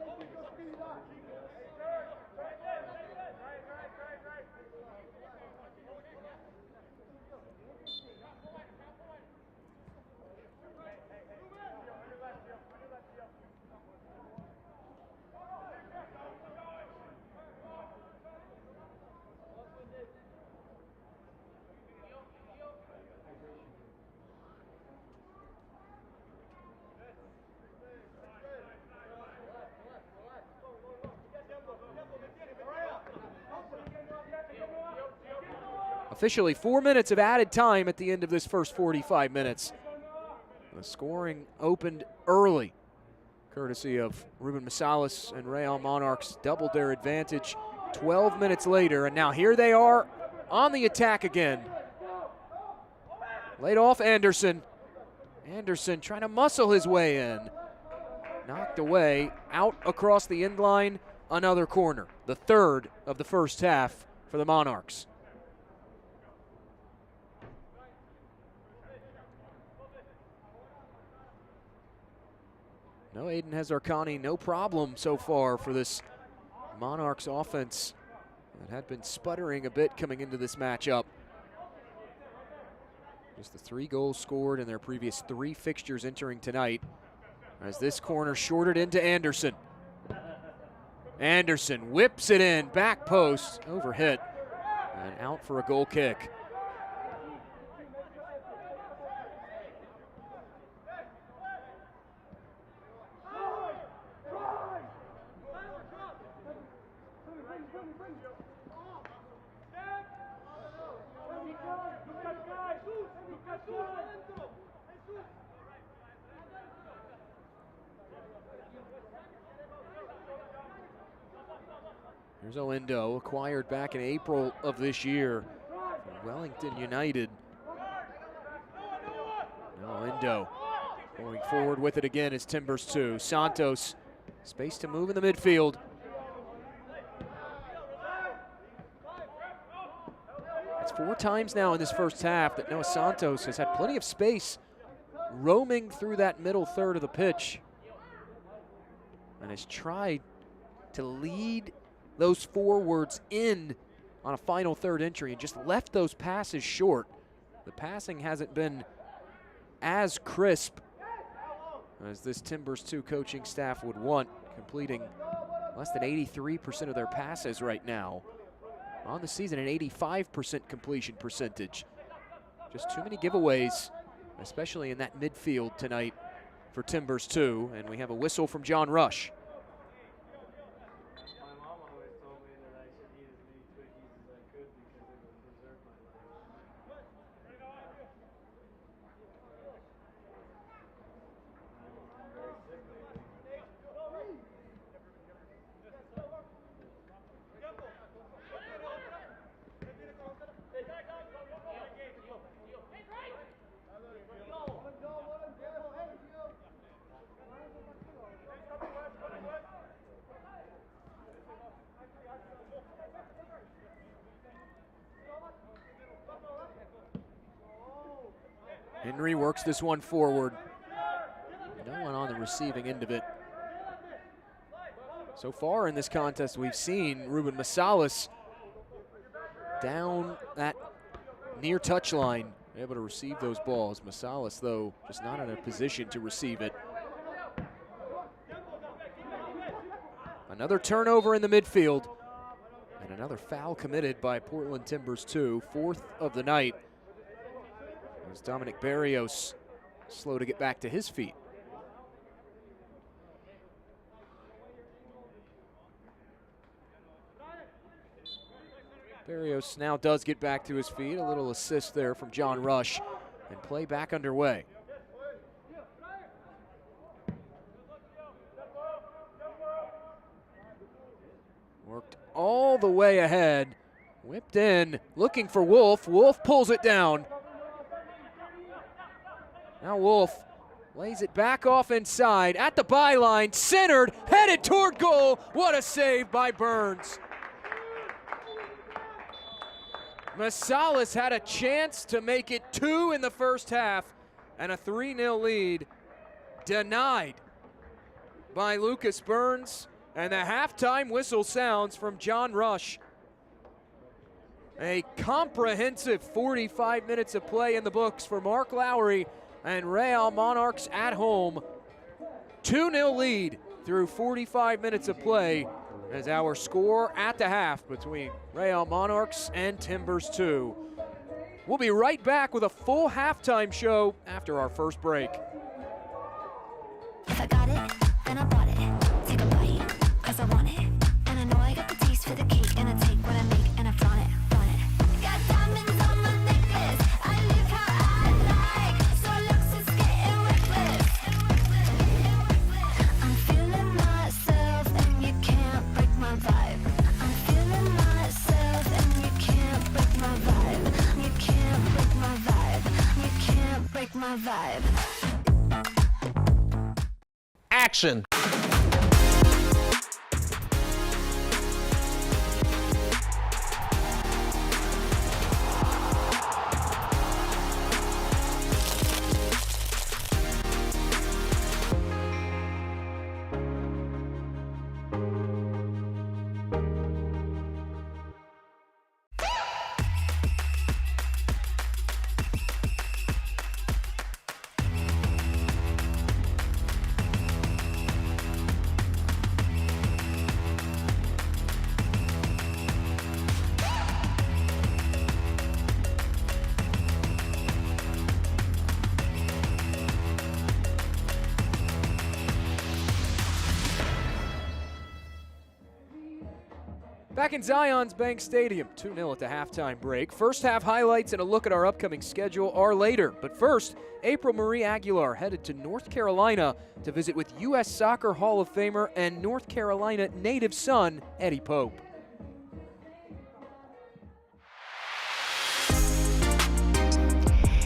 Officially 4 minutes of added time at the end of this first 45 minutes. The scoring opened early, courtesy of Ruben Masalis, and Real Monarchs doubled their advantage 12 minutes later, and now here they are on the attack again. Laid off Anderson. Anderson trying to muscle his way in. Knocked away, out across the end line, another corner. The third of the first half for the Monarchs. No Aiden Hazarkani, no problem so far for this Monarchs offense that had been sputtering a bit coming into this matchup. Just the 3 goals scored in their previous 3 fixtures entering tonight, as this corner shorted into Anderson. Anderson whips it in, back post, overhit, and out for a goal kick. Here's Olindo, acquired back in April of this year from Wellington United. Now Olindo going forward with it again is Timbers2. Santos, space to move in the midfield. It's 4 times now in this first half that Noah Santos has had plenty of space roaming through that middle third of the pitch and has tried to lead those forwards in on a final third entry and just left those passes short. The passing hasn't been as crisp as this Timbers2 coaching staff would want, completing less than 83% of their passes right now. On the season, an 85% completion percentage. Just too many giveaways, especially in that midfield tonight for Timbers2, and we have a whistle from John Rush. Henry works this one forward. No one on the receiving end of it. So far in this contest, we've seen Ruben Masalis down that near touchline able to receive those balls. Masalis, though, just not in a position to receive it. Another turnover in the midfield. And another foul committed by Portland Timbers 2, fourth of the night. As Dominic Barrios slow to get back to his feet. Barrios now does get back to his feet. A little assist there from John Rush. And play back underway. Worked all the way ahead. Whipped in, looking for Wolf. Wolf pulls it down. Now Wolf lays it back off inside at the byline, centered, headed toward goal. What a save by Burns. Masalis had a chance to make it 2 in the first half and a 3-0 lead denied by Lucas Burns, and the halftime whistle sounds from John Rush. A comprehensive 45 minutes of play in the books for Mark Lowry and Real Monarchs at home. 2-0 lead through 45 minutes of play as our score at the half between Real Monarchs and Timbers 2. We'll be right back with a full halftime show after our first break. If I got it, then I bought it. Take a bite, cause I want it. And I know I got the taste for the cake. And I take what I make and I flaunt it, flaunt it. Got diamonds on my necklace. I live how I like. So looks is getting reckless. I'm feeling myself and you can't break my vibe. I'm feeling myself and you can't break my vibe. You can't break my vibe. You can't break my vibe. Action. Back in Zions Bank Stadium, 2-0 at the halftime break. First half highlights and a look at our upcoming schedule are later. But first, April Marie Aguilar headed to North Carolina to visit with U.S. Soccer Hall of Famer and North Carolina native son, Eddie Pope.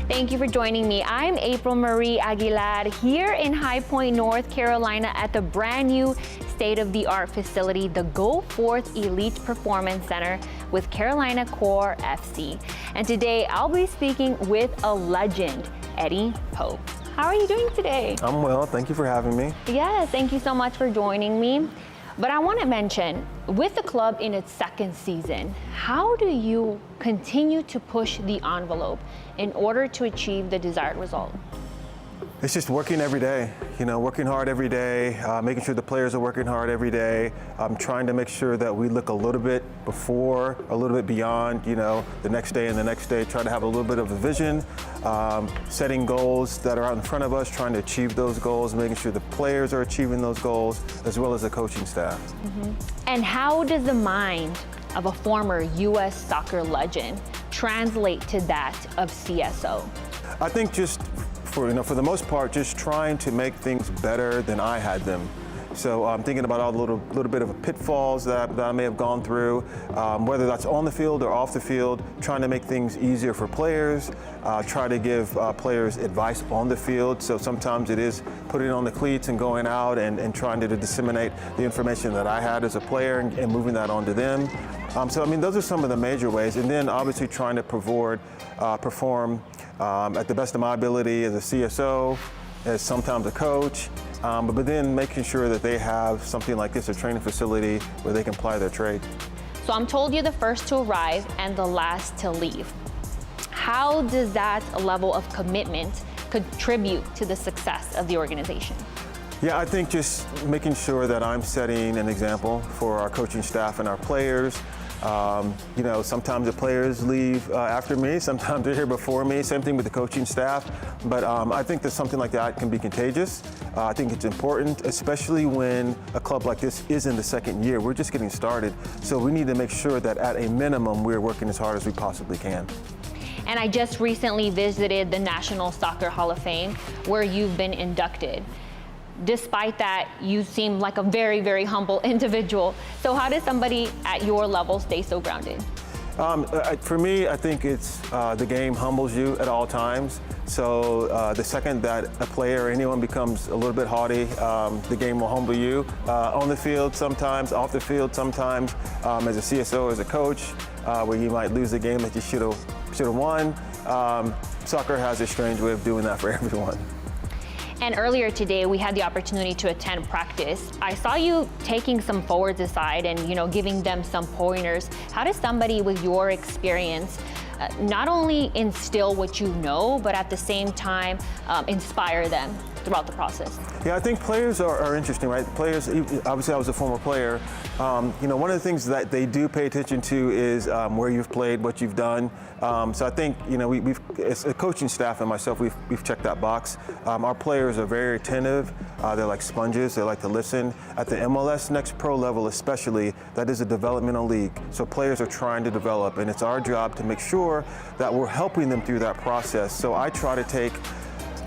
Thank you for joining me. I'm April Marie Aguilar here in High Point, North Carolina at the brand new state-of-the-art facility, the Go Forth Elite Performance Center with Carolina Core FC. And today I'll be speaking with a legend, Eddie Pope. How are you doing today? I'm well, thank you for having me. Yes, thank you so much for joining me. But I want to mention, with the club in its second season, how do you continue to push the envelope in order to achieve the desired result? It's just working every day, working hard every day, making sure the players are working hard every day. I'm trying to make sure that we look a little bit before, a little bit beyond, the next day and the next day, try to have a little bit of a vision, setting goals that are out in front of us, trying to achieve those goals, making sure the players are achieving those goals, as well as the coaching staff. Mm-hmm. And how does the mind of a former U.S. soccer legend translate to that of CSO? I think just for the most part, just trying to make things better than I had them. So I'm thinking about all the little bit of pitfalls that I may have gone through, whether that's on the field or off the field, trying to make things easier for players, try to give players advice on the field. So sometimes it is putting on the cleats and going out and trying to disseminate the information that I had as a player and moving that on to them. So those are some of the major ways. And then obviously trying to perform at the best of my ability as a CSO, as sometimes a coach, but then making sure that they have something like this, a training facility where they can apply their trade. So I'm told you're the first to arrive and the last to leave. How does that level of commitment contribute to the success of the organization? Yeah, I think just making sure that I'm setting an example for our coaching staff and our players. You know, sometimes the players leave after me, sometimes they're here before me, same thing with the coaching staff. But I think that something like that can be contagious. I think it's important, especially when a club like this is in the second year. We're just getting started. So we need to make sure that at a minimum, we're working as hard as we possibly can. And I just recently visited the National Soccer Hall of Fame, where you've been inducted. Despite that, you seem like a very, very humble individual. So how does somebody at your level stay so grounded? For me, I think it's the game humbles you at all times. So the second that a player or anyone becomes a little bit haughty, the game will humble you. On the field sometimes, off the field sometimes, as a CSO, as a coach, where you might lose a game that you should have won. Soccer has a strange way of doing that for everyone. And earlier today, we had the opportunity to attend practice. I saw you taking some forwards aside and, you know, giving them some pointers. How does somebody with your experience not only instill what you know, but at the same time inspire them throughout the process? Yeah, I think players are interesting, right? Players, obviously I was a former player. You know, one of the things that they do pay attention to is where you've played, what you've done. So I think, you know, we've as a coaching staff and myself, we've checked that box. Our players are very attentive. They're like sponges. They like to listen. At the MLS NEXT Pro level especially, that is a developmental league. So players are trying to develop, and it's our job to make sure that we're helping them through that process. So I try to take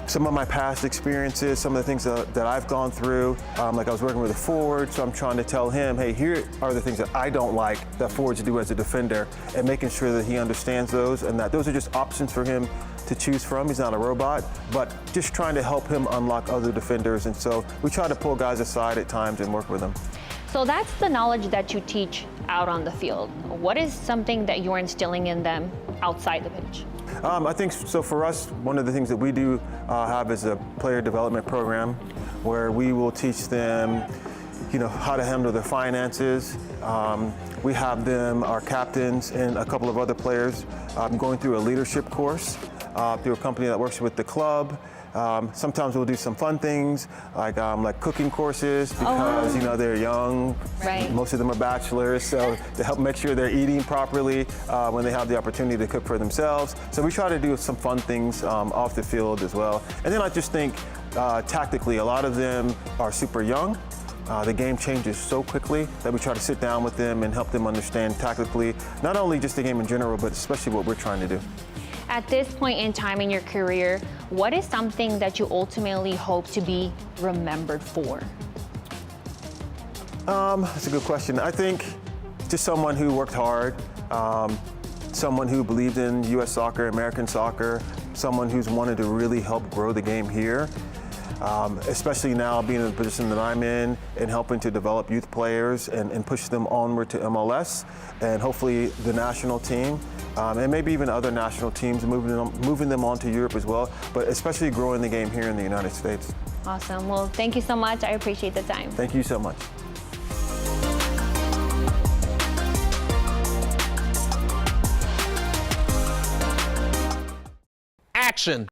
some of my past experiences, some of the things that I've gone through, like I was working with a forward, so I'm trying to tell him, hey, here are the things that I don't like that forwards do as a defender, and making sure that he understands those and that those are just options for him to choose from. He's not a robot, but just trying to help him unlock other defenders. And so we try to pull guys aside at times and work with them. So that's the knowledge that you teach out on the field. What is something that you're instilling in them outside the pitch? I think so. For us, one of the things that we do have is a player development program where we will teach them, you know, how to handle their finances. We have them, our captains and a couple of other players, going through a leadership course through a company that works with the club. Sometimes we'll do some fun things like cooking courses because, you know, they're young. Right. Most of them are bachelors, so to help make sure they're eating properly when they have the opportunity to cook for themselves. So we try to do some fun things off the field as well. And then I just think tactically, a lot of them are super young. The game changes so quickly that we try to sit down with them and help them understand tactically, not only just the game in general, but especially what we're trying to do. At this point in time in your career, what is something that you ultimately hope to be remembered for? That's a good question. I think just someone who worked hard, someone who believed in U.S. soccer, American soccer, someone who's wanted to really help grow the game here. Especially now being in the position that I'm in and helping to develop youth players and push them onward to MLS and hopefully the national team. And maybe even other national teams, moving them on to Europe as well, but especially growing the game here in the United States. Awesome. Well, thank you so much. I appreciate the time. Thank you so much. Action.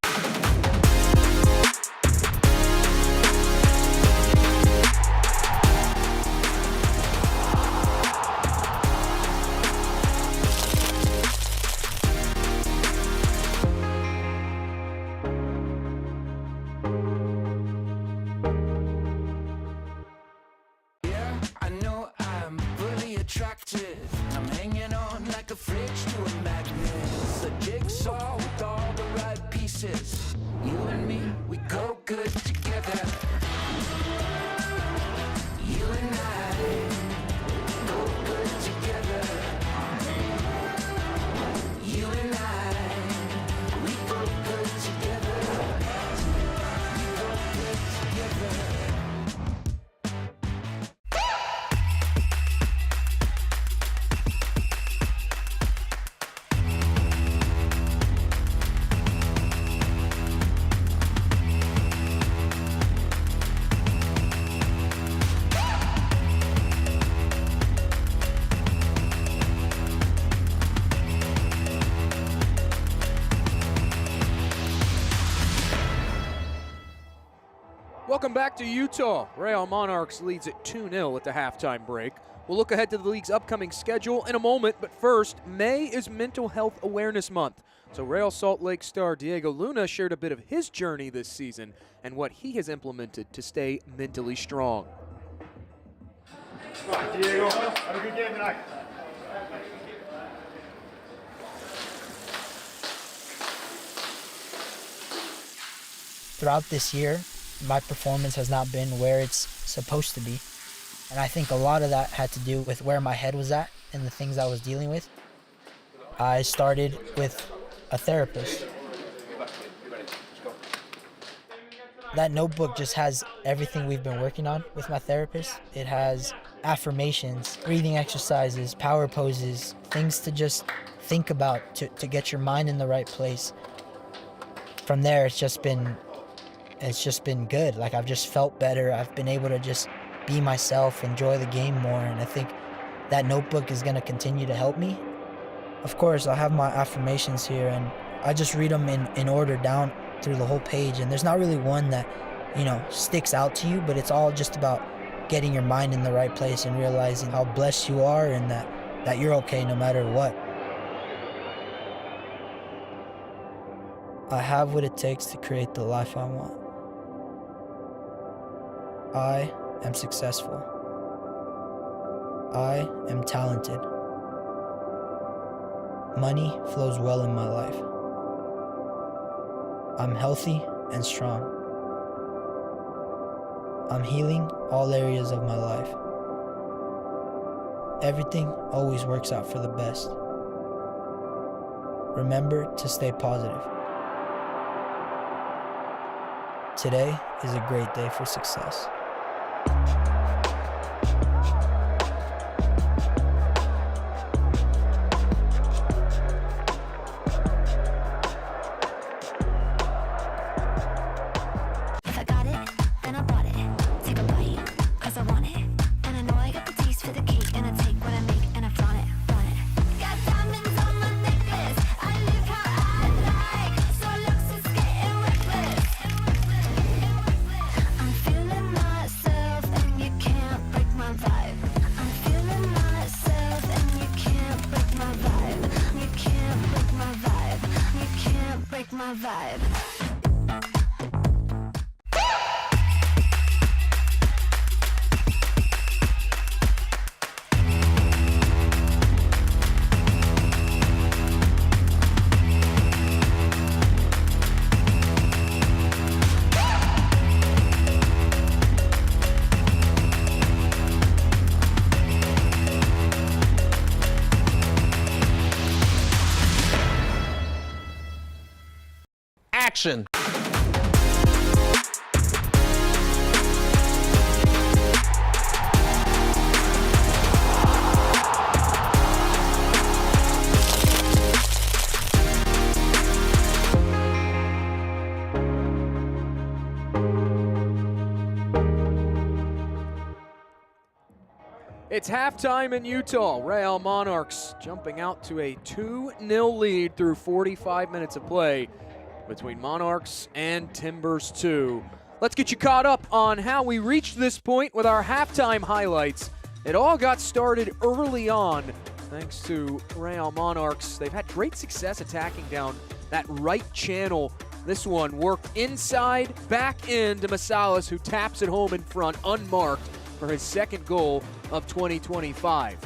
I'm hanging on like a fridge to a magnet. It's a jigsaw with all the right pieces. You and me, we go good together. You and I go good together. You and I, we go good together. We go good together. Welcome back to Utah. Real Monarchs leads at 2-0 at the halftime break. We'll look ahead to the league's upcoming schedule in a moment, but first, May is Mental Health Awareness Month. So Real Salt Lake star Diego Luna shared a bit of his journey this season and what he has implemented to stay mentally strong. Come on, Diego. Have a good game tonight. Throughout this year, my performance has not been where it's supposed to be. And I think a lot of that had to do with where my head was at and the things I was dealing with. I started with a therapist. That notebook just has everything we've been working on with my therapist. It has affirmations, breathing exercises, power poses, things to just think about to get your mind in the right place. From there, it's just been good. Like, I've just felt better. I've been able to just be myself, enjoy the game more, and I think that notebook is going to continue to help me. Of course, I have my affirmations here, and I just read them in order down through the whole page, and there's not really one that, sticks out to you, but it's all just about getting your mind in the right place and realizing how blessed you are and that you're okay no matter what. I have what it takes to create the life I want. I am successful. I am talented. Money flows well in my life. I'm healthy and strong. I'm healing all areas of my life. Everything always works out for the best. Remember to stay positive. Today is a great day for success. If I got it, then I bought it. Take a bite, 'cause I want it. And I know I got the taste for the cake. And I take what I make and I flaunt it, flaunt it. Got diamonds on my necklace. I live how I like. So looks is getting reckless. I'm feeling myself and you can't break my vibe. I'm feeling myself and you can't break my vibe. You can't break my vibe. You can't break my vibe. Action. It's halftime in Utah. Real Monarchs jumping out to a 2-0 lead through 45 minutes of play between Monarchs and Timbers2. Let's get you caught up on how we reached this point with our halftime highlights. It all got started early on thanks to Real Monarchs. They've had great success attacking down that right channel. This one worked inside, back into Masalas, who taps it home in front unmarked for his second goal of 2025.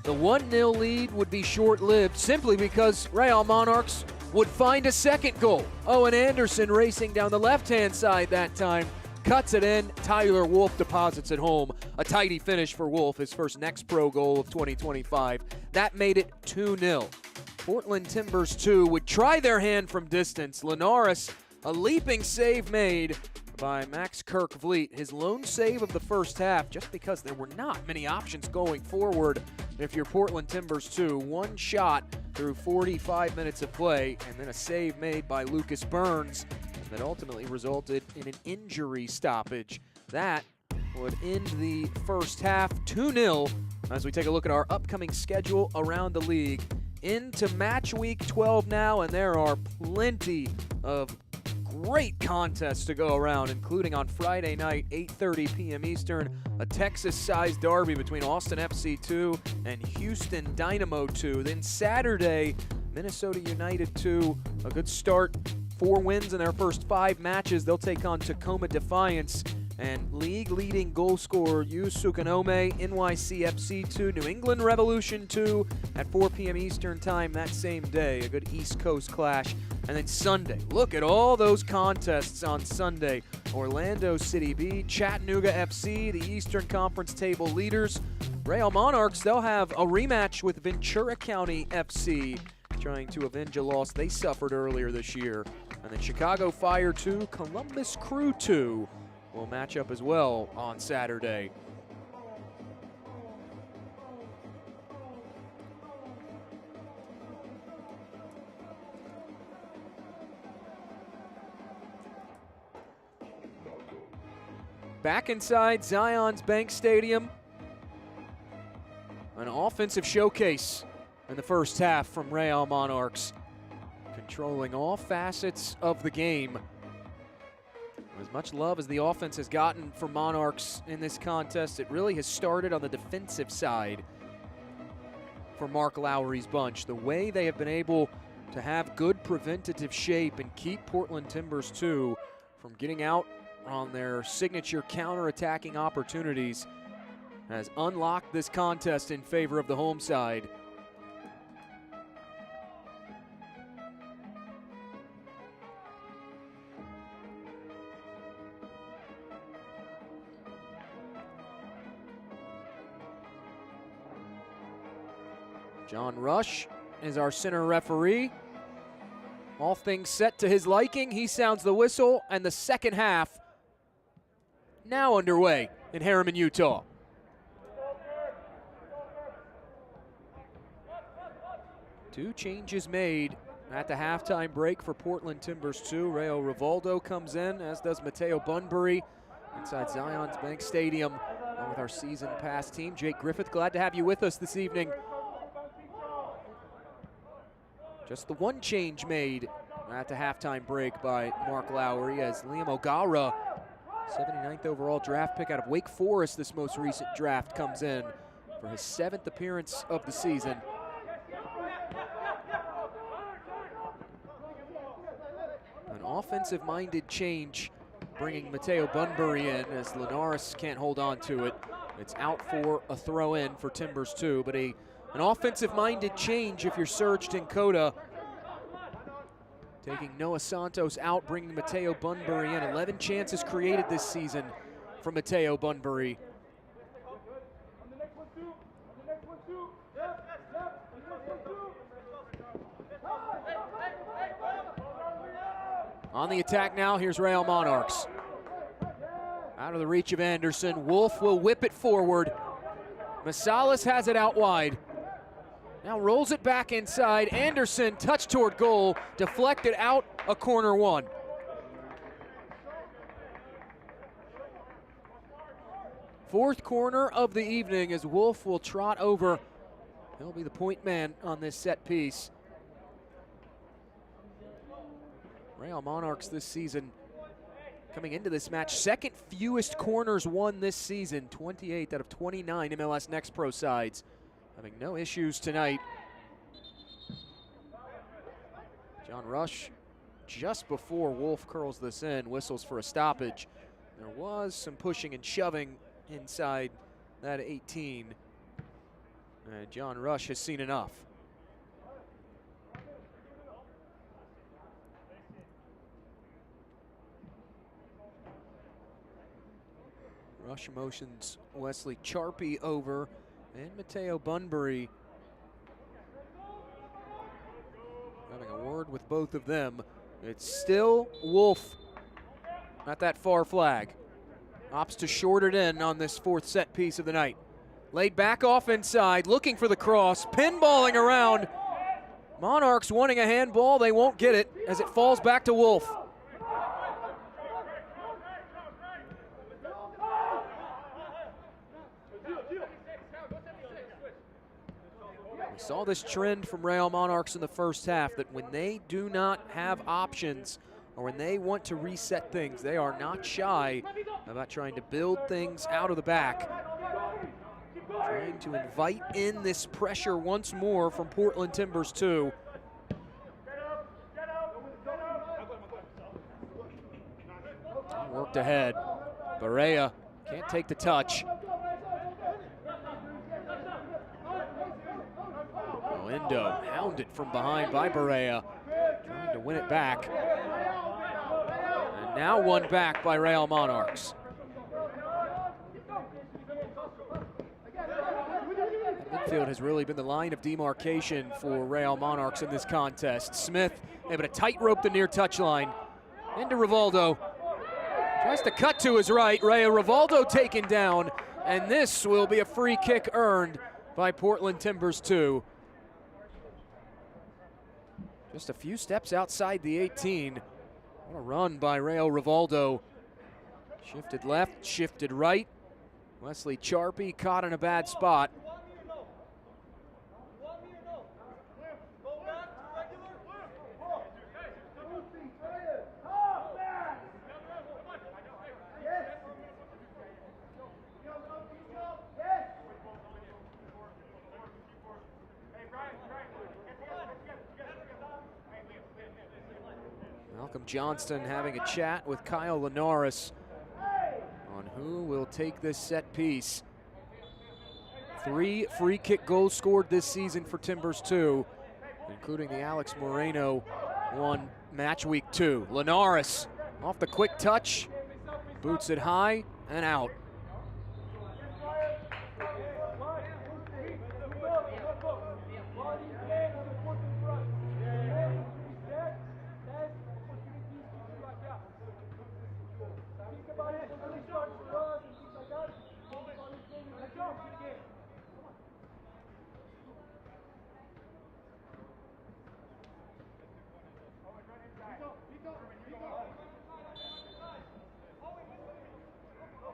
The 1-0 lead would be short-lived simply because Real Monarchs would find a second goal. Owen Anderson racing down the left-hand side that time, cuts it in. Tyler Wolf deposits it home. A tidy finish for Wolf, his first Next Pro goal of 2025. That made it 2-0. Portland Timbers 2 would try their hand from distance. Linares, a leaping save made by Max Kirk-Vliet, his lone save of the first half, just because there were not many options going forward. If you're Portland Timbers 2, one shot through 45 minutes of play, and then a save made by Lucas Burns that ultimately resulted in an injury stoppage. That would end the first half 2-0 as we take a look at our upcoming schedule around the league. Into match week 12 now, and there are plenty of great contests to go around, including on Friday night, 8:30 p.m. Eastern, a Texas-sized derby between Austin FC 2 and Houston Dynamo 2. Then Saturday, Minnesota United 2, a good start, 4 wins in their first 5 matches. They'll take on Tacoma Defiance. And league-leading goal scorer Yu Sukanome, NYCFC 2, New England Revolution 2 at 4 p.m. Eastern time that same day. A good East Coast clash. And then Sunday, look at all those contests on Sunday. Orlando City B, Chattanooga FC, the Eastern Conference table leaders. Real Monarchs, they'll have a rematch with Ventura County FC, trying to avenge a loss they suffered earlier this year. And then Chicago Fire 2, Columbus Crew 2 will match up as well on Saturday. Back inside Zions Bank Stadium, an offensive showcase in the first half from Real Monarchs, controlling all facets of the game. As much love as the offense has gotten for Monarchs in this contest, it really has started on the defensive side for Mark Lowry's bunch. The way they have been able to have good preventative shape and keep Portland Timbers 2 from getting out on their signature counter-attacking opportunities has unlocked this contest in favor of the home side. John Rush is our center referee. All things set to his liking. He sounds the whistle, and the second half now underway in Harriman, Utah. Two changes made at the halftime break for Portland Timbers 2. Rayo Rivaldo comes in, as does Mateo Bunbury inside Zions Bank Stadium, along with our Season Pass team. Jake Griffith, glad to have you with us this evening. Just the one change made at the halftime break by Mark Lowry, as Liam O'Gara, 79th overall draft pick out of Wake Forest this most recent draft, comes in for his 7th appearance of the season. An offensive-minded change bringing Mateo Bunbury in, as Linares can't hold on to it. It's out for a throw-in for Timbers 2, but an offensive-minded change if you're Serge Tinkoda. Taking Noah Santos out, bringing Mateo Bunbury in. 11 chances created this season for Mateo Bunbury. On the attack now, here's Real Monarchs. Out of the reach of Anderson. Wolf will whip it forward. Masalas has it out wide. Now rolls it back inside. Anderson, touch toward goal, deflected out a corner one. Fourth corner of the evening as Wolf will trot over. He'll be the point man on this set piece. Real Monarchs this season, coming into this match, second fewest corners won this season, 28 out of 29 MLS Next Pro sides. Having no issues tonight. John Rush, just before Wolf curls this in, whistles for a stoppage. There was some pushing and shoving inside that 18. And John Rush has seen enough. Rush motions Wesley Charpie over, and Mateo Bunbury having a word with both of them. It's still Wolf at that far flag. Opts to short it in on this fourth set piece of the night. Laid back off inside, looking for the cross, pinballing around. Monarchs wanting a handball, they won't get it as it falls back to Wolf. We saw this trend from Real Monarchs in the first half, that when they do not have options or when they want to reset things, they are not shy about trying to build things out of the back. Trying to invite in this pressure once more from Portland Timbers 2. Worked ahead. Barea can't take the touch. Indo hounded from behind by Barea, trying to win it back. And now won back by Real Monarchs. That midfield has really been the line of demarcation for Real Monarchs in this contest. Smith able to tightrope the near touchline. Into Rivaldo. Tries to cut to his right. Rivaldo taken down. And this will be a free kick earned by Portland Timbers 2. Just a few steps outside the 18. What a run by Rayo Rivaldo. Shifted left, shifted right. Wesley Charpy caught in a bad spot. Malcolm Johnston having a chat with Kyle Linares on who will take this set piece. 3 free kick goals scored this season for Timbers 2, including the Alex Moreno one match week 2. Linares off the quick touch, boots it high and out.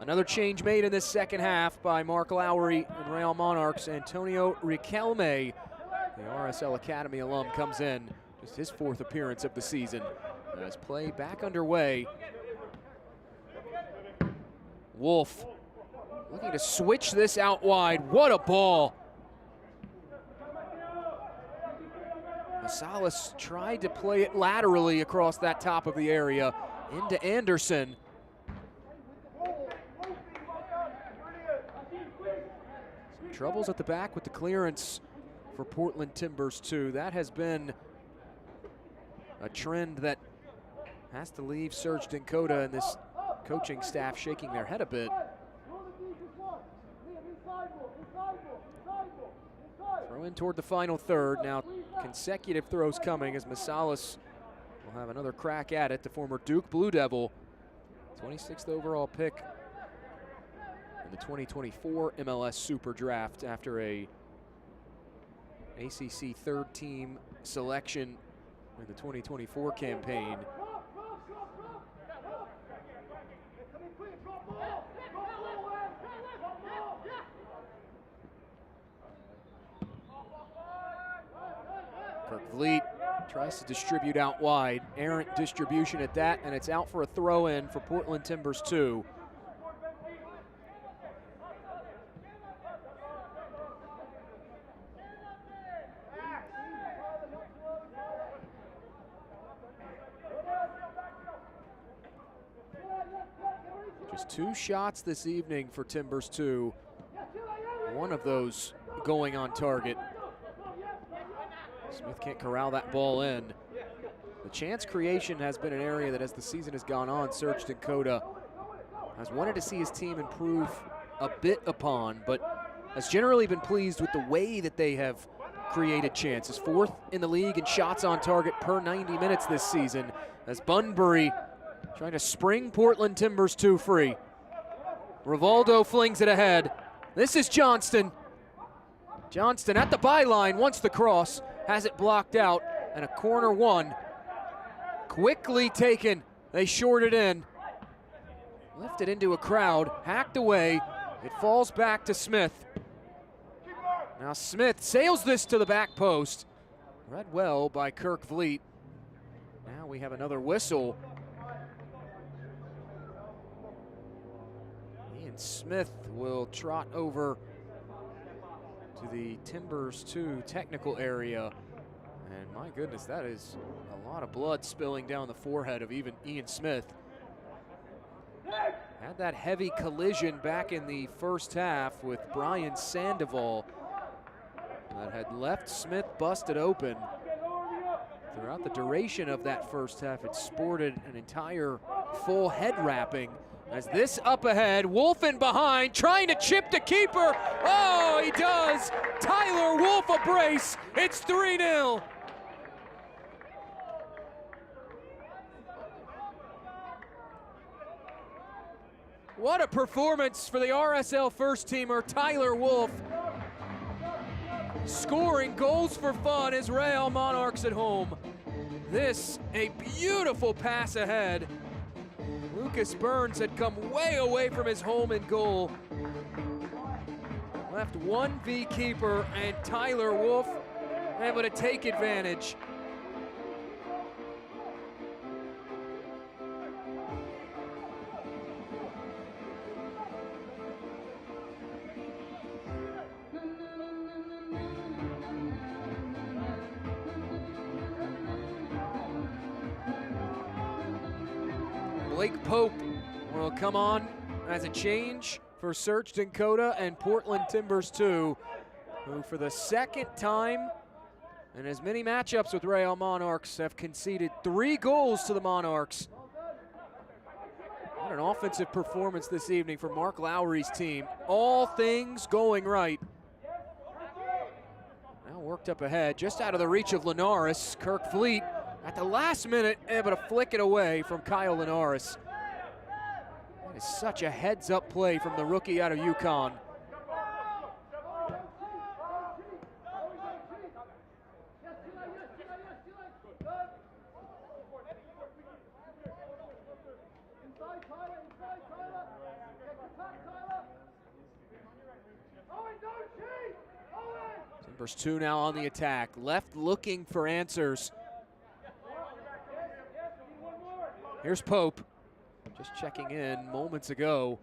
Another change made in this second half by Mark Lowry and Real Monarchs. Antonio Riquelme, the RSL Academy alum, comes in. Just his 4th appearance of the season. As play back underway. Wolf looking to switch this out wide. What a ball. Masalas tried to play it laterally across that top of the area into Anderson. Troubles at the back with the clearance for Portland Timbers 2. That has been a trend that has to leave Serge Dinkota and this coaching staff shaking their head a bit. Throw in toward the final third. Now consecutive throws coming as Masalas will have another crack at it. The former Duke Blue Devil, 26th overall pick the 2024 MLS Super Draft after a ACC 3rd team selection in the 2024 campaign. Kirk Vliet tries to distribute out wide. Errant distribution at that, and it's out for a throw in for Portland Timbers 2. Just 2 shots this evening for Timbers 2. One of those going on target. Smith can't corral that ball in. The chance creation has been an area that, as the season has gone on, Serge Dinkota has wanted to see his team improve a bit upon, but has generally been pleased with the way that they have created chances. 4th in the league in shots on target per 90 minutes this season, as Bunbury trying to spring Portland Timbers 2 free. Rivaldo flings it ahead. This is Johnston. Johnston at the byline, wants the cross, has it blocked out, and a corner 1. Quickly taken, they short it in. Lifted into a crowd, hacked away. It falls back to Smith. Now Smith sails this to the back post. Read well by Kirk Vliet. Now we have another whistle Ian Smith will trot over to the Timbers2 technical area. And my goodness, that is a lot of blood spilling down the forehead of even Ian Smith. Had that heavy collision back in the first half with Brian Sandoval that had left Smith busted open. Throughout the duration of that first half, it sported an entire full head wrapping. As this up ahead, Wolf in behind, trying to chip the keeper. Oh, he does. Tyler Wolf a brace. It's 3-0. What a performance for the RSL first teamer, Tyler Wolf. Scoring goals for fun as Real Monarchs at home. This, a beautiful pass ahead. Lucas Burns had come way away from his home in goal. Left 1v keeper, and Tyler Wolf able to take advantage. Blake Pope will come on as a change for Serge Dankota and Portland Timbers 2, who for the second time in as many matchups with Real Monarchs have conceded 3 goals to the Monarchs. What an offensive performance this evening for Mark Lowry's team. All things going right. Now worked up ahead, just out of the reach of Linares. Kirk Fleet at the last minute able to flick it away from Kyle Linares. That is such a heads-up play from the rookie out of UConn. Timbers 2 now on the attack, left looking for answers. Here's Pope, just checking in moments ago.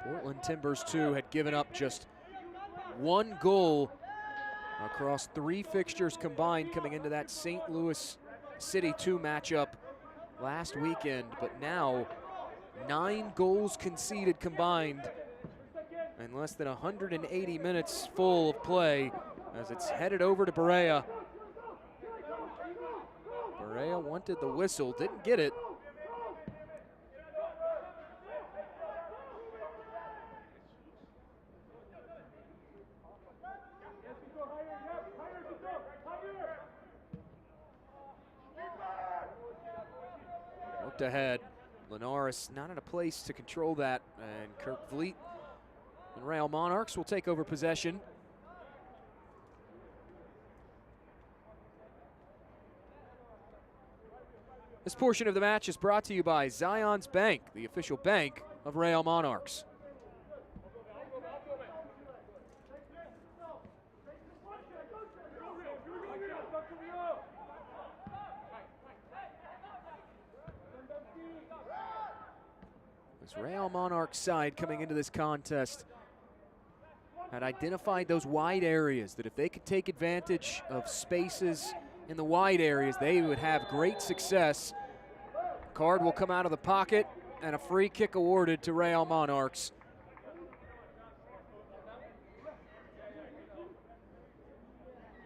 Portland Timbers 2 had given up just 1 goal across 3 fixtures combined coming into that St. Louis City 2 matchup last weekend, but now 9 goals conceded combined in less than 180 minutes full of play as it's headed over to Berea. Berea wanted the whistle, didn't get it. Ahead. Linares not in a place to control that, and Kirk Vliet and Real Monarchs will take over possession. This portion of the match is brought to you by Zions Bank, the official bank of Real Monarchs. This Real Monarchs side coming into this contest had identified those wide areas that if they could take advantage of spaces in the wide areas, they would have great success. Card will come out of the pocket and a free kick awarded to Real Monarchs.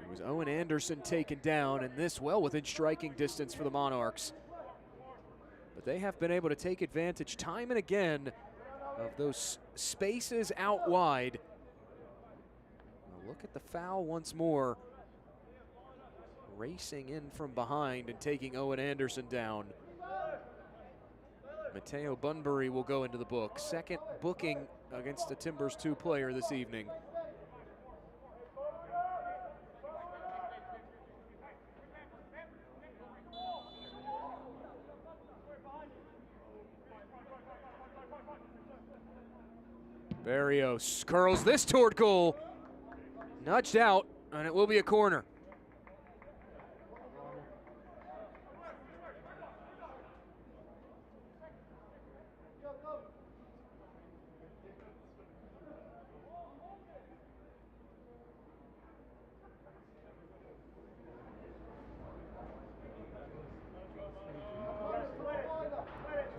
It was Owen Anderson taken down, and this well within striking distance for the Monarchs. But they have been able to take advantage time and again of those spaces out wide. Now look at the foul once more. Racing in from behind and taking Owen Anderson down. Mateo Bunbury will go into the book. Second booking against a Timbers 2 player this evening. Barrios curls this toward goal. Nudged out, and it will be a corner.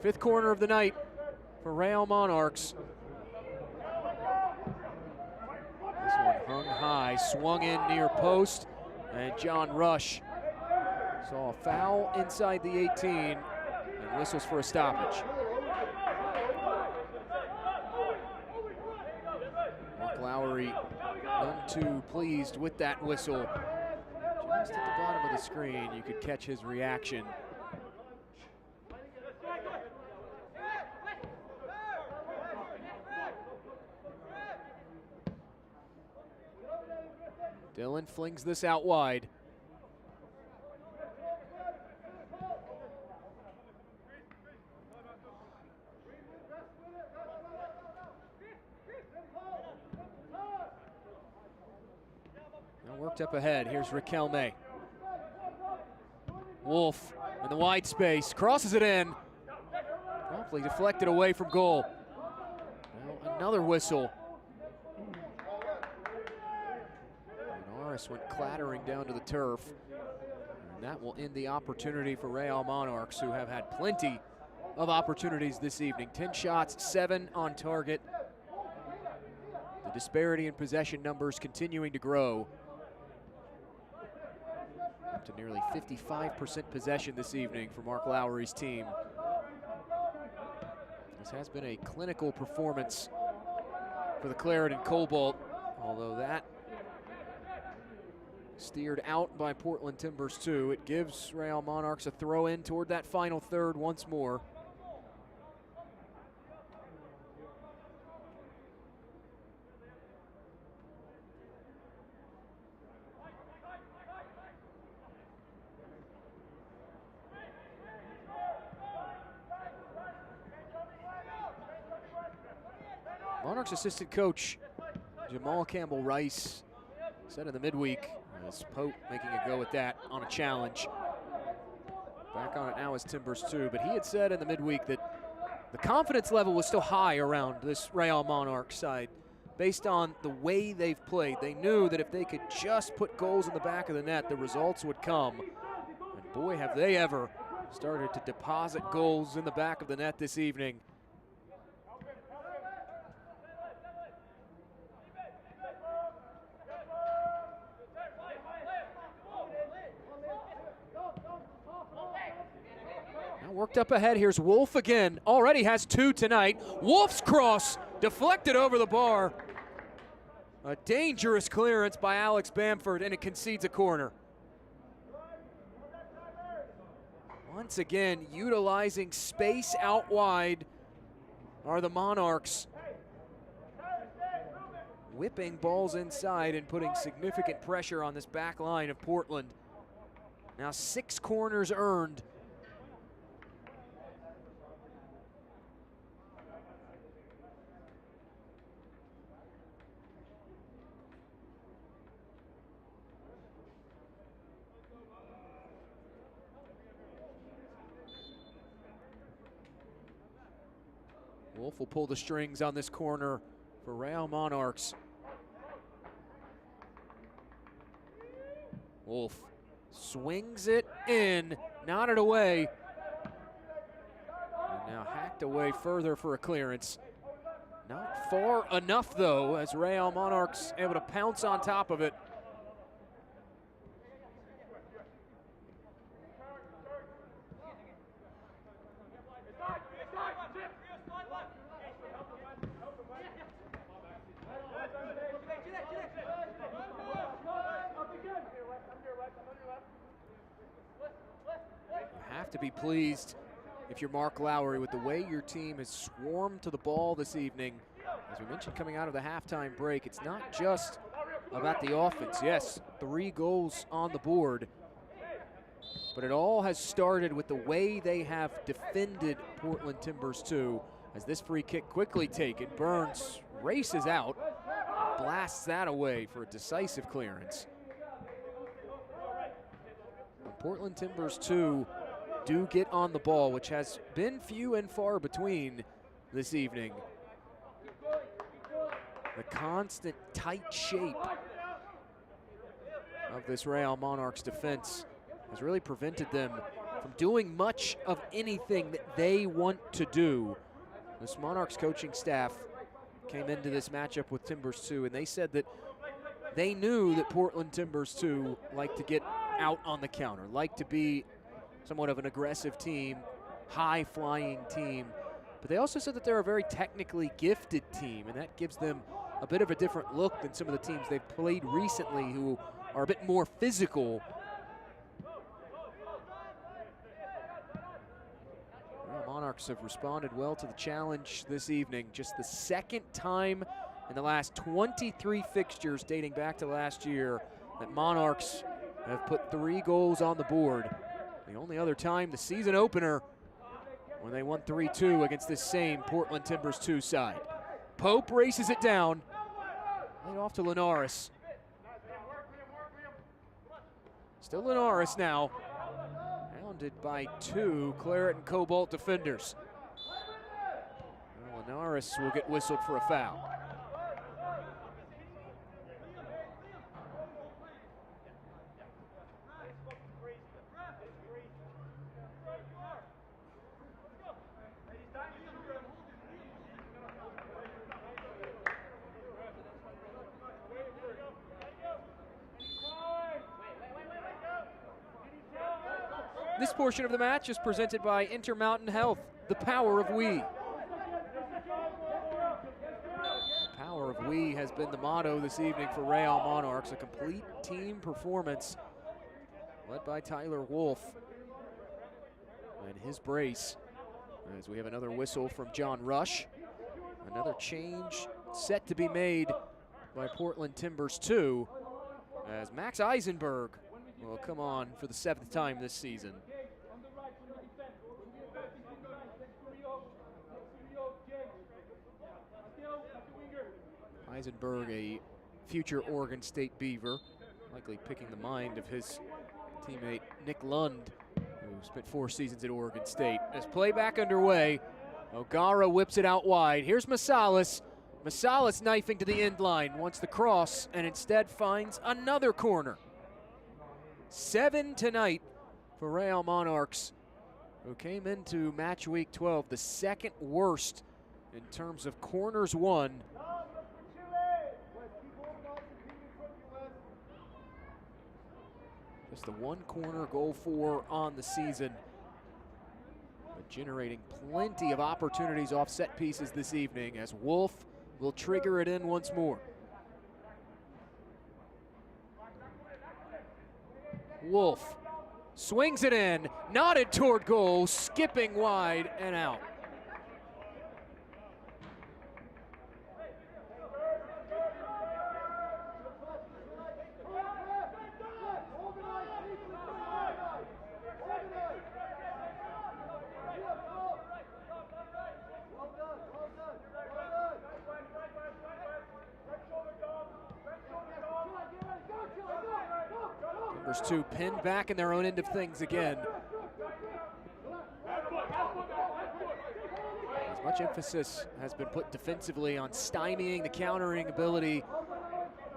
Fifth corner of the night for Real Monarchs. This one hung high, swung in near post, and John Rush saw a foul inside the 18 and whistles for a stoppage. Mark Lowry none too pleased with that whistle. Just at the bottom of the screen, you could catch his reaction. Dillon flings this out wide. Now worked up ahead. Here's Riquelme. Wolf in the wide space, crosses it in. Promptly deflected away from goal. Now another whistle. Went clattering down to the turf. And that will end the opportunity for Real Monarchs, who have had plenty of opportunities this evening. 10 shots, 7 on target. The disparity in possession numbers continuing to grow. Up to nearly 55% possession this evening for Mark Lowry's team. This has been a clinical performance for the Claret and Cobalt, although that steered out by Portland Timbers 2. It gives Real Monarchs a throw in toward that final third once more. Monarchs assistant coach Jamal Campbell-Rice said in the midweek, as Pope making a go at that on a challenge. Back on it now is Timbers 2, but he had said in the midweek that the confidence level was still high around this Real Monarchs side. Based on the way they've played, they knew that if they could just put goals in the back of the net, the results would come. And boy, have they ever started to deposit goals in the back of the net this evening. Worked up ahead, here's Wolf again. Already has 2 tonight. Wolf's cross deflected over the bar. A dangerous clearance by Alex Bamford, and it concedes a corner. Once again, utilizing space out wide are the Monarchs. Whipping balls inside and putting significant pressure on this back line of Portland. Now 6 corners earned. Wolf will pull the strings on this corner for Real Monarchs. Wolf swings it in, nodded away. And now hacked away further for a clearance. Not far enough though, as Real Monarchs able to pounce on top of it. To be pleased if you're Mark Lowry with the way your team has swarmed to the ball this evening. As we mentioned coming out of the halftime break, it's not just about the offense. Yes, 3 goals on the board, but it all has started with the way they have defended Portland Timbers 2, as this free kick quickly taken. Burns races out, blasts that away for a decisive clearance. Portland Timbers 2 do get on the ball, which has been few and far between this evening. The constant tight shape of this Real Monarchs defense has really prevented them from doing much of anything that they want to do. This Monarchs coaching staff came into this matchup with Timbers 2, and they said that they knew that Portland Timbers 2 like to get out on the counter, like to be somewhat of an aggressive team, high-flying team. But they also said that they're a very technically gifted team, and that gives them a bit of a different look than some of the teams they've played recently who are a bit more physical. Well, Monarchs have responded well to the challenge this evening. Just the second time in the last 23 fixtures dating back to last year that Monarchs have put 3 goals on the board. The only other time, the season opener, when they won 3-2 against this same Portland Timbers 2 side. Pope races it down. Laid off to Linares. Still Linares now. Hounded by 2 Claret and Cobalt defenders. Well, Linares will get whistled for a foul. This portion of the match is presented by Intermountain Health, the power of we. The power of we has been the motto this evening for Real Monarchs, a complete team performance led by Tyler Wolf and his brace. As we have another whistle from John Rush. Another change set to be made by Portland Timbers 2 as Max Eisenberg will come on for the 7th time this season. Eisenberg, a future Oregon State Beaver, likely picking the mind of his teammate Nick Lund, who spent 4 seasons at Oregon State. As play back underway, O'Gara whips it out wide. Here's Masalis. Masalis knifing to the end line, wants the cross, and instead finds another corner. 7 tonight for Real Monarchs, who came into match week 12 the 2nd worst in terms of corners won. Just the 1 corner, goal 4 on the season, but generating plenty of opportunities off set pieces this evening as Wolf will trigger it in once more. Wolf swings it in, nodded toward goal, skipping wide and out. Timbers 2 pinned back in their own end of things again. As much emphasis has been put defensively on stymieing the countering ability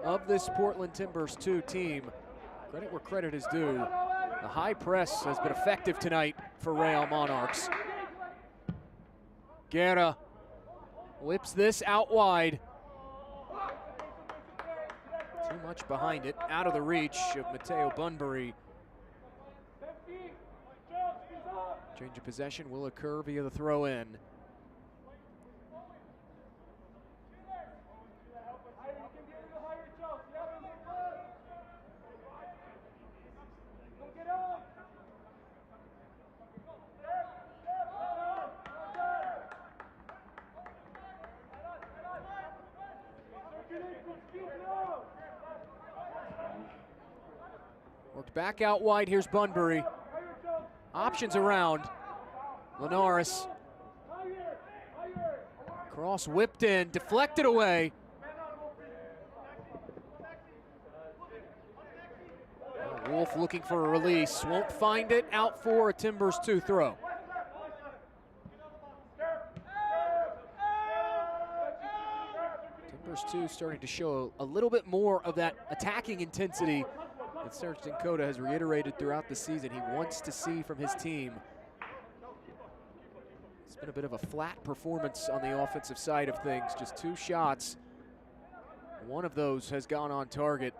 of this Portland Timbers 2 team. Credit where credit is due. The high press has been effective tonight for Real Monarchs. Guerra whips this out wide. Too much behind it, out of the reach of Mateo Bunbury. Change of possession will occur via the throw in. Worked back out wide, here's Bunbury. Options around. Linares Cross whipped in, deflected away. Wolf looking for a release, won't find it, out for a Timbers2 throw. Timbers2 starting to show a little bit more of that attacking intensity that Serge Dankota has reiterated throughout the season he wants to see from his team. It's been a bit of a flat performance on the offensive side of things, just 2 shots. One of those has gone on target.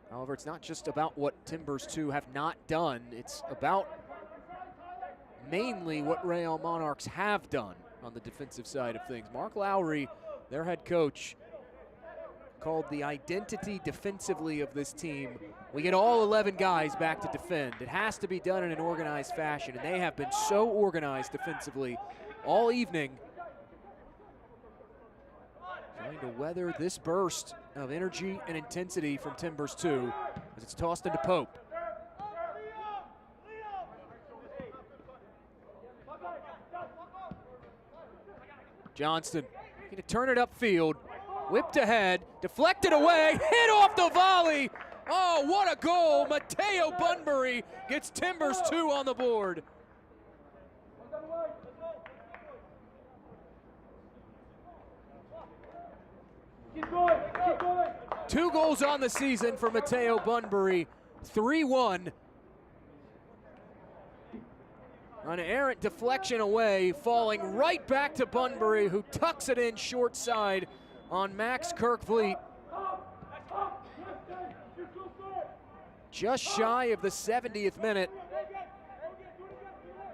However, it's not just about what Timbers2 have not done, it's about mainly what Real Monarchs have done on the defensive side of things. Mark Lowry, their head coach, called the identity defensively of this team. We get all 11 guys back to defend. It has to be done in an organized fashion, and they have been so organized defensively all evening, trying to weather this burst of energy and intensity from Timbers2 as it's tossed into Pope. Johnston going to turn it upfield, whipped ahead, deflected away, hit off the volley. Oh, what a goal. Mateo Bunbury gets Timbers2 on the board. Keep going, keep going. 2 goals on the season for Mateo Bunbury, 3-1. An errant deflection away, falling right back to Bunbury, who tucks it in short side on Max Kirkfleet. Just shy of the 70th minute.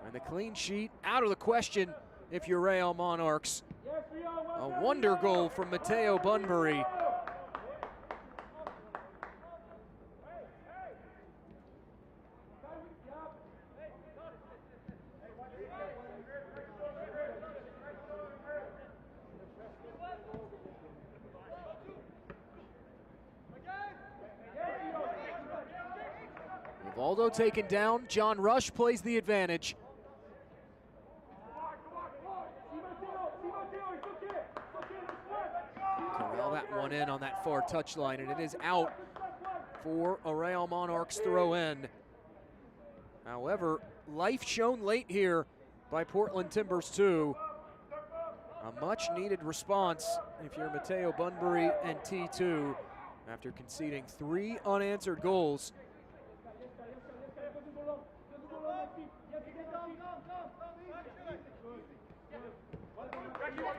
And the clean sheet out of the question if you're Real Monarchs. A wonder goal from Mateo Bunbury. Rivaldo taken down. John Rush plays the advantage. Corral that one in on that far touchline, and it is out for a Real Monarchs throw in. However, life shown late here by Portland Timbers2. A much needed response if you're Mateo Bunbury and T2 after conceding 3 unanswered goals.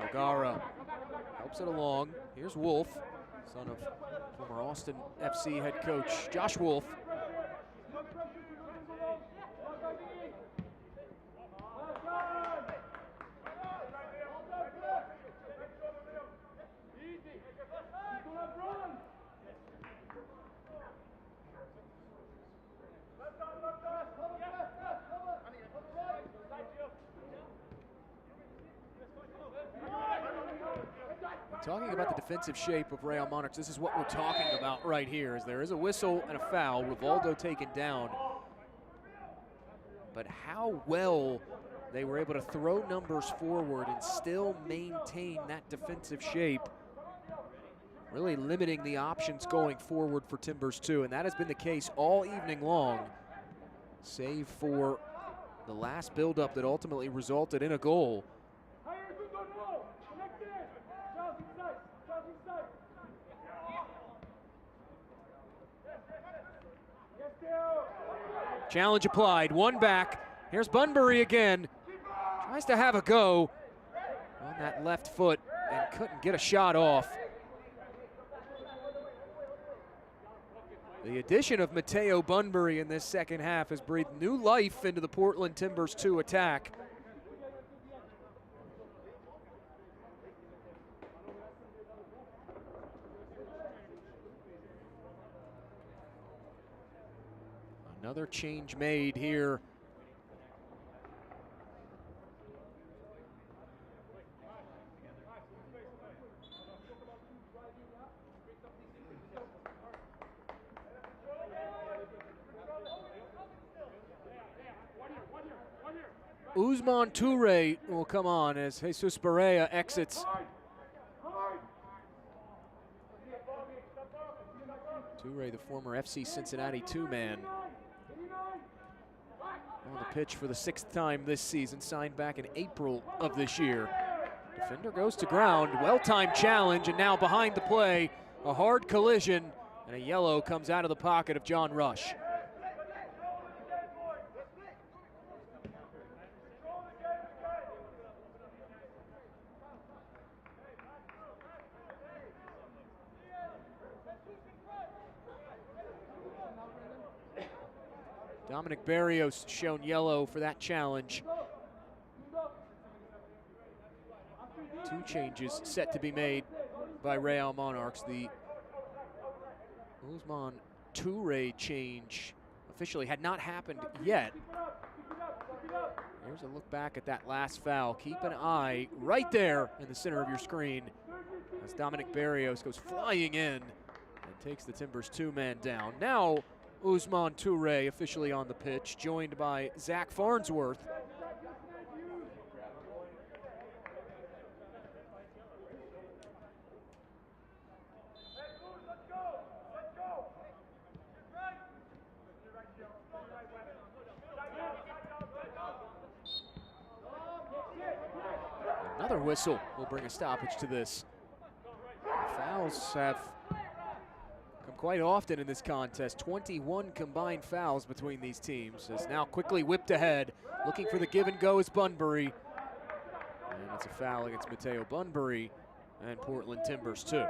O'Gara helps it along. Here's Wolf, son of former Austin FC head coach Josh Wolf. Talking about the defensive shape of Real Monarchs, this is what we're talking about right here, is there is a whistle and a foul, Rivaldo taken down. But how well they were able to throw numbers forward and still maintain that defensive shape, really limiting the options going forward for Timbers2, and that has been the case all evening long, save for the last buildup that ultimately resulted in a goal. Challenge applied, 1 back. Here's Bunbury again. Tries to have a go on that left foot and couldn't get a shot off. The addition of Mateo Bunbury in this second half has breathed new life into the Portland Timbers2 attack. Another change made here. Ousmane Touré will come on as Jesus Barea exits. Touré, the former FC Cincinnati 2-man, on the pitch for the 6th time this season, signed back in April of this year. Defender goes to ground, well-timed challenge, and now behind the play, a hard collision, and a yellow comes out of the pocket of John Rush. Dominic Barrios shown yellow for that challenge. 2 changes set to be made by Real Monarchs. The Ousmane Touré change officially had not happened yet. Here's a look back at that last foul. Keep an eye right there in the center of your screen as Dominic Barrios goes flying in and takes the Timbers 2-man down. Now Ousmane Touré officially on the pitch, joined by Zach Farnsworth. Another whistle will bring a stoppage to this. Fouls have come quite often in this contest. 21 combined fouls between these teams. Is now quickly whipped ahead. Looking for the give and go is Bunbury. And it's a foul against Mateo Bunbury and Portland Timbers 2.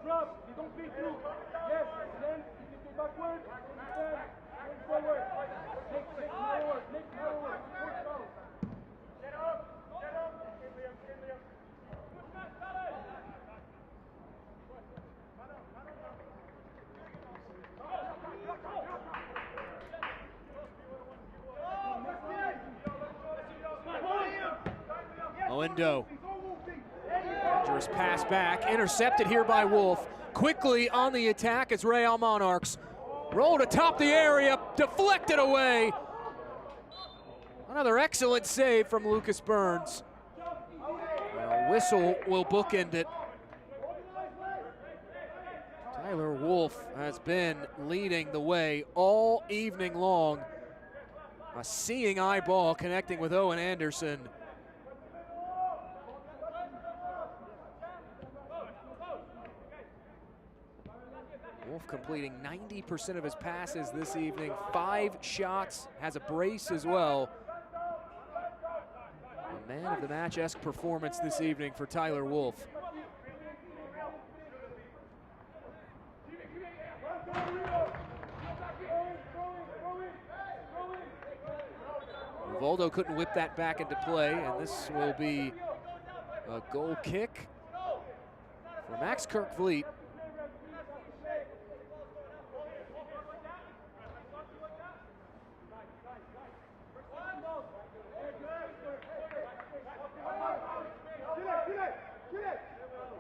Drop, you don't play through. Yes, then if you go backward, going forward. Make forward, make forward. Get up, get up. Oendo. Dangerous pass back, intercepted here by Wolf. Quickly on the attack as Real Monarchs rolled atop the area, deflected away. Another excellent save from Lucas Burns. A whistle will bookend it. Tyler Wolf has been leading the way all evening long. A seeing eye ball connecting with Owen Anderson. Wolf completing 90% of his passes this evening. 5 shots, has a brace as well. A man of the match-esque performance this evening for Tyler Wolf. Rivaldo couldn't whip that back into play, and this will be a goal kick for Max Kirkvliet.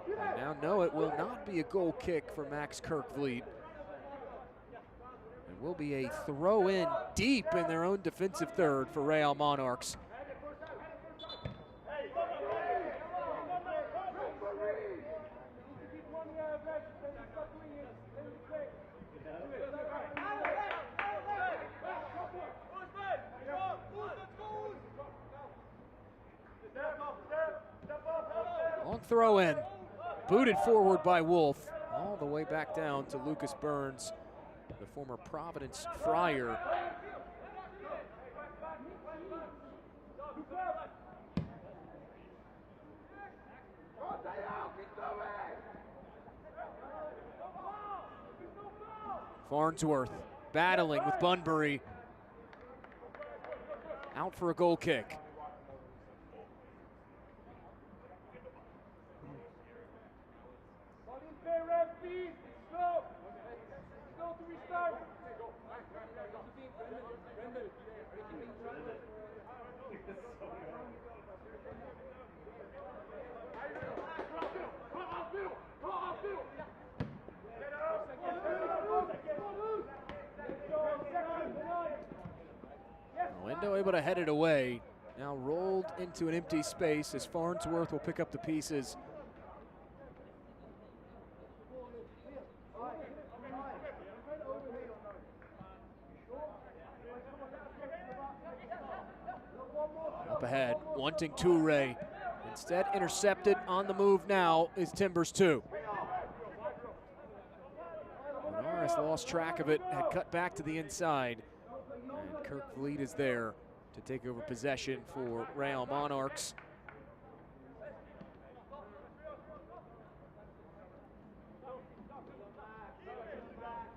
And now no, it will not be a goal kick for Max Kirkvliet. It will be a throw in deep in their own defensive third for Real Monarchs. Long throw in, booted forward by Wolf, all the way back down to Lucas Burns, the former Providence Friar. Farnsworth battling with Bunbury. Out for a goal kick. Orlando able to head it away. Now rolled into an empty space as Farnsworth will pick up the pieces. Up ahead, wanting Toure. Instead intercepted on the move now is Timbers2. Monarchs lost track of it, had cut back to the inside. And Kirk Vliet is there to take over possession for Real Monarchs.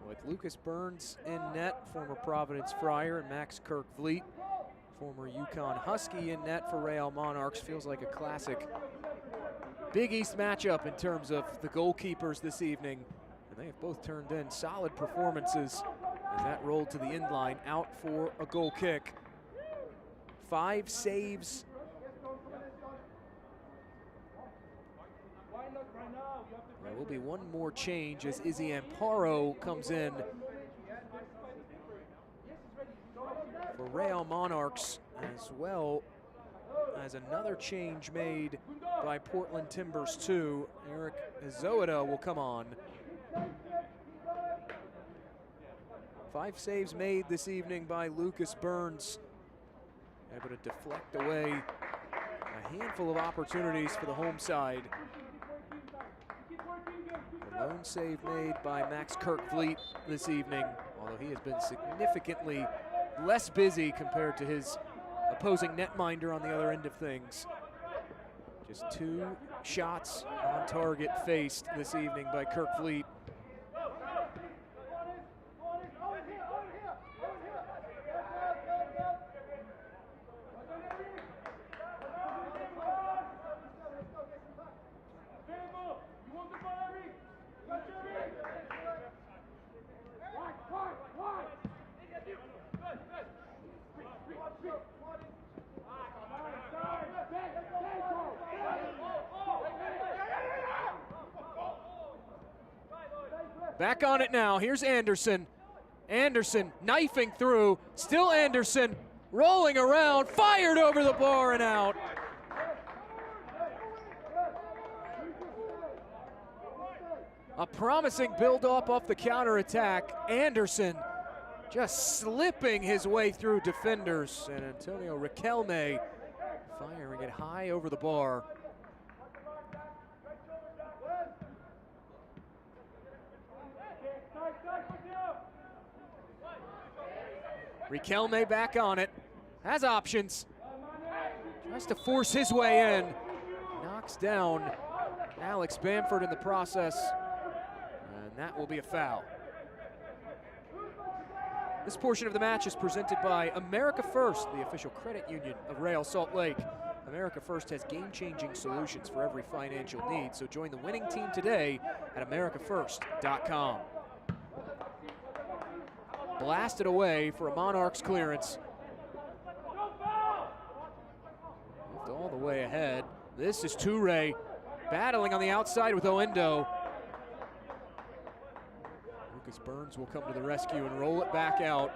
With Lucas Burns in net, former Providence Friar, and Max Kirk Vliet, former Yukon Husky in net for Real Monarchs. Feels like a classic Big East matchup in terms of the goalkeepers this evening. And they have both turned in solid performances as that rolled to the end line, out for a goal kick. 5 saves. There will be one more change as Izzy Amparo comes in for Real Monarchs, as well as another change made by Portland Timbers2. Eric Zoida will come on. 5 saves made this evening by Lucas Burns, able to deflect away a handful of opportunities for the home side. The lone save made by Max Kirk Vliet this evening, although he has been significantly less busy compared to his opposing netminder on the other end of things. Just 2 shots on target faced this evening by Kirk Vliet. Back on it now, here's Anderson. Anderson knifing through, still Anderson, rolling around, fired over the bar and out. A promising build-up off the counterattack. Anderson just slipping his way through defenders, and Antonio Riquelme firing it high over the bar. Riquelme back on it, has options, tries to force his way in, knocks down Alex Bamford in the process, and that will be a foul. This portion of the match is presented by America First, the official credit union of Real Salt Lake. America First has game-changing solutions for every financial need, so join the winning team today at americafirst.com. Blasted away for a Monarchs clearance. Moved all the way ahead. This is Toure battling on the outside with Oendo. Lucas Burns will come to the rescue and roll it back out.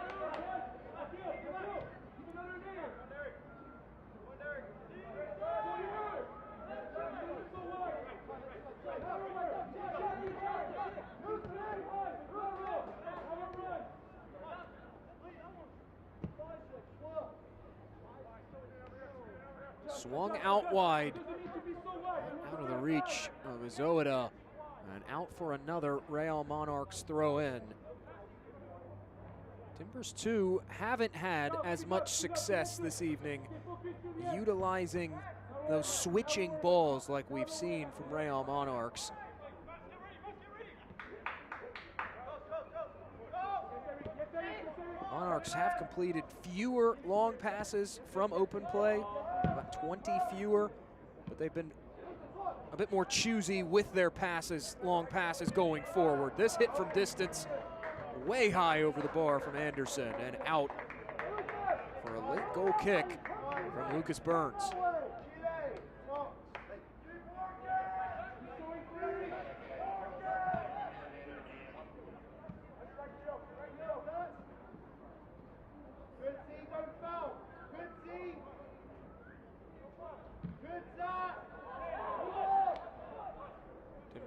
Swung out wide, out of the reach of Zoida, and out for another Real Monarchs throw in. Timbers2 haven't had as much success this evening utilizing those switching balls like we've seen from Real Monarchs. Monarchs have completed fewer long passes from open play, about 20 fewer, but they've been a bit more choosy with their passes, long passes going forward. This hit from distance, way high over the bar from Anderson, and out for a late goal kick from Lucas Burns.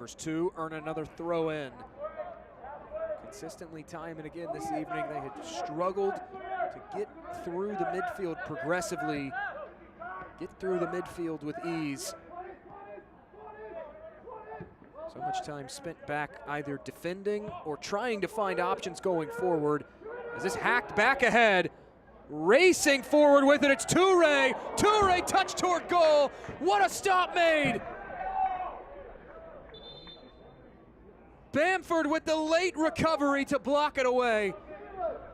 Timbers 2 earn another throw in. Consistently time and again this evening, they had struggled to get through the midfield progressively, get through the midfield with ease. So much time spent back either defending or trying to find options going forward. As this hacked back ahead, racing forward with it, it's Toure. Toure touch toward goal. What a stop made. Bamford with the late recovery to block it away.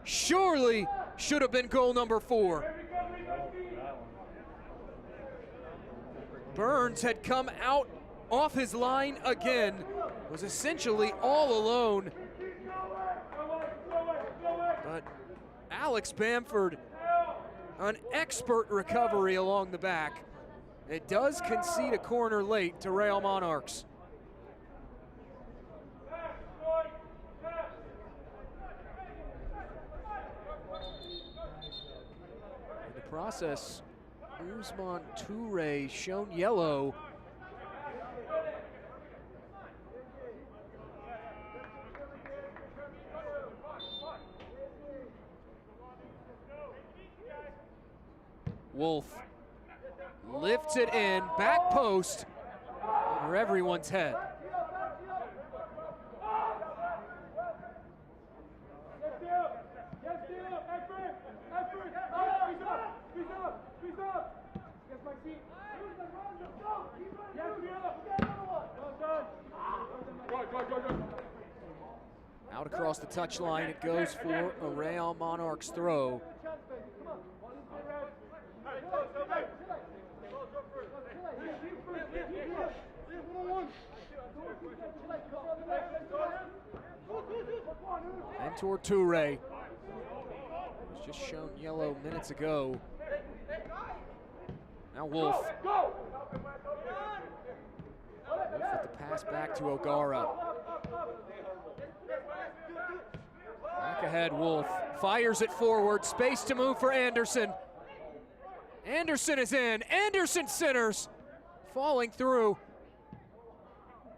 Surely should have been goal number 4. Burns had come out off his line again, was essentially all alone. But Alex Bamford, an expert recovery along the back. It does concede a corner late to Real Monarchs. In the process, Ousmane Toure shown yellow. Wolf lifts it in, back post, over everyone's head. Out across the touchline, it goes for a Real Monarchs throw. And toward Toure. Was just shown yellow minutes ago. Now Wolf. Wolf with the pass back to O'Gara. Back ahead, Wolf. Fires it forward. Space to move for Anderson. Anderson is in. Anderson centers. Falling through.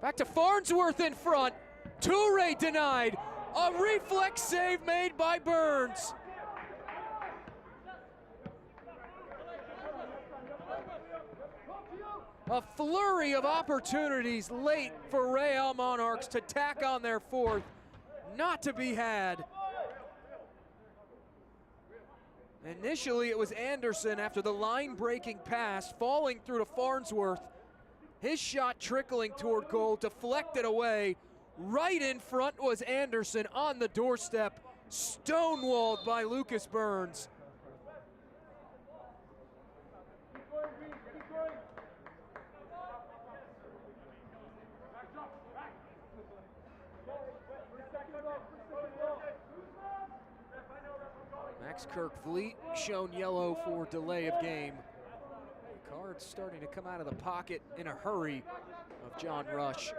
Back to Farnsworth in front. Toure denied. A reflex save made by Burns. A flurry of opportunities late for Real Monarchs to tack on their 4th. Not to be had. Initially, it was Anderson after the line-breaking pass, falling through to Farnsworth. His shot trickling toward goal, deflected away. Right in front was Anderson on the doorstep, stonewalled by Lucas Burns. Max Kirk-Vliet shown yellow for delay of game. Cards starting to come out of the pocket in a hurry of John Rush.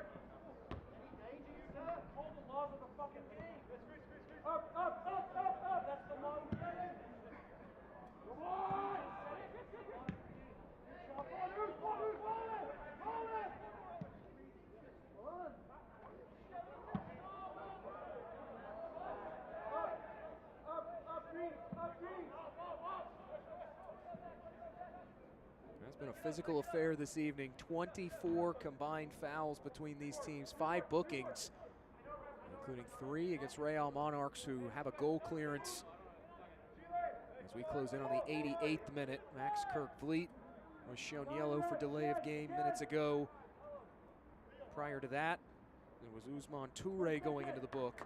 It's been a physical affair this evening. 24 combined fouls between these teams, 5 bookings, including 3 against Real Monarchs, who have a goal clearance. As we close in on the 88th minute, Max Kirk-Vliet was shown yellow for delay of game minutes ago. Prior to that, it was Ousmane Toure going into the book.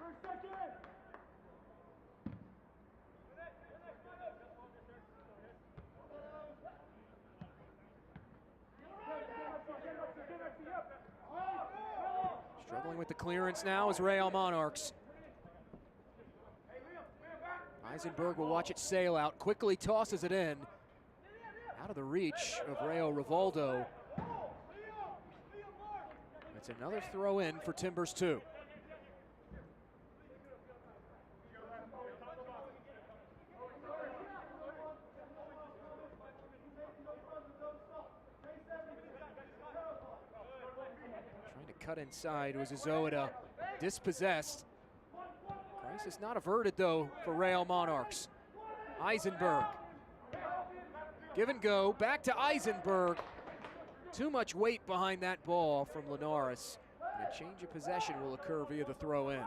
Struggling with the clearance now is Real Monarchs. Eisenberg will watch it sail out, quickly tosses it in. Out of the reach of Rayo Rivaldo. That's another throw in for Timbers 2. Trying to cut cut inside was Zoida, dispossessed. Crisis not averted though for Real Monarchs. Eisenberg. Give and go, back to Eisenberg. Too much weight behind that ball from Linares. And a change of possession will occur via the throw in.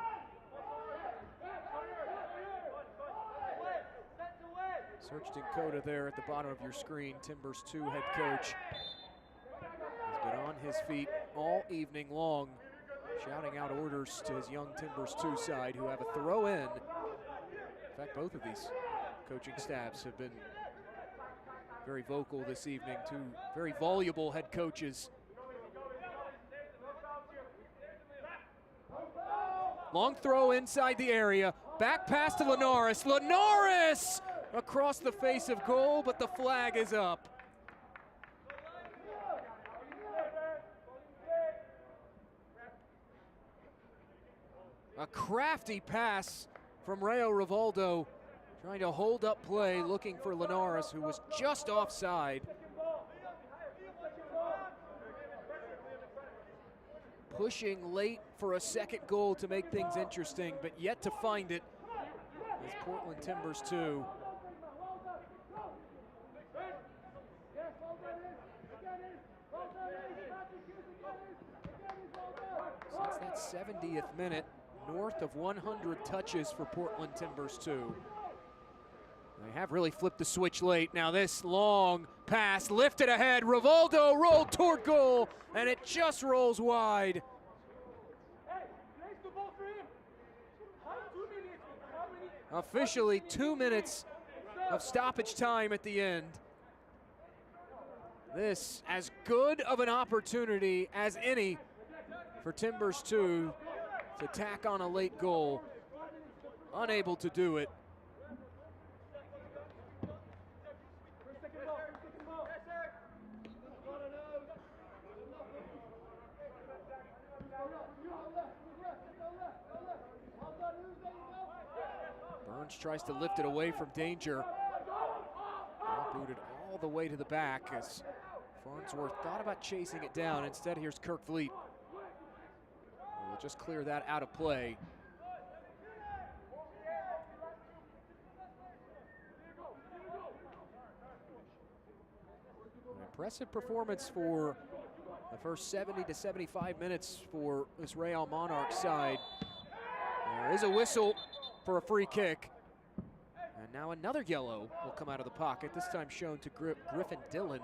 Sergeant Coda there at the bottom of your screen, Timbers2 head coach. Has been on his feet all evening long, shouting out orders to his young Timbers2 side who have a throw in. In fact, both of these coaching staffs have been very vocal this evening, two very voluble head coaches. Long throw inside the area, back pass to Linares. Linares across the face of goal, but the flag is up. A crafty pass from Rayo Rivaldo, trying to hold up play, looking for Linares, who was just offside. Pushing late for a second goal to make things interesting, but yet to find it is Portland Timbers 2. Since that 70th minute, north of 100 touches for Portland Timbers 2. They have really flipped the switch late. Now this long pass lifted ahead. Rivaldo rolled toward goal, and it just rolls wide. Officially 2 minutes of stoppage time at the end. This as good of an opportunity as any for Timbers 2 to tack on a late goal. Unable to do it. Burns tries to lift it away from danger. Ball booted all the way to the back as Farnsworth thought about chasing it down. Instead, here's Kirk Fleet. We'll just clear that out of play. An impressive performance for the first 70 to 75 minutes for this Real Monarchs side. There is a whistle for a free kick. And now another yellow will come out of the pocket, this time shown to Griffin Dillon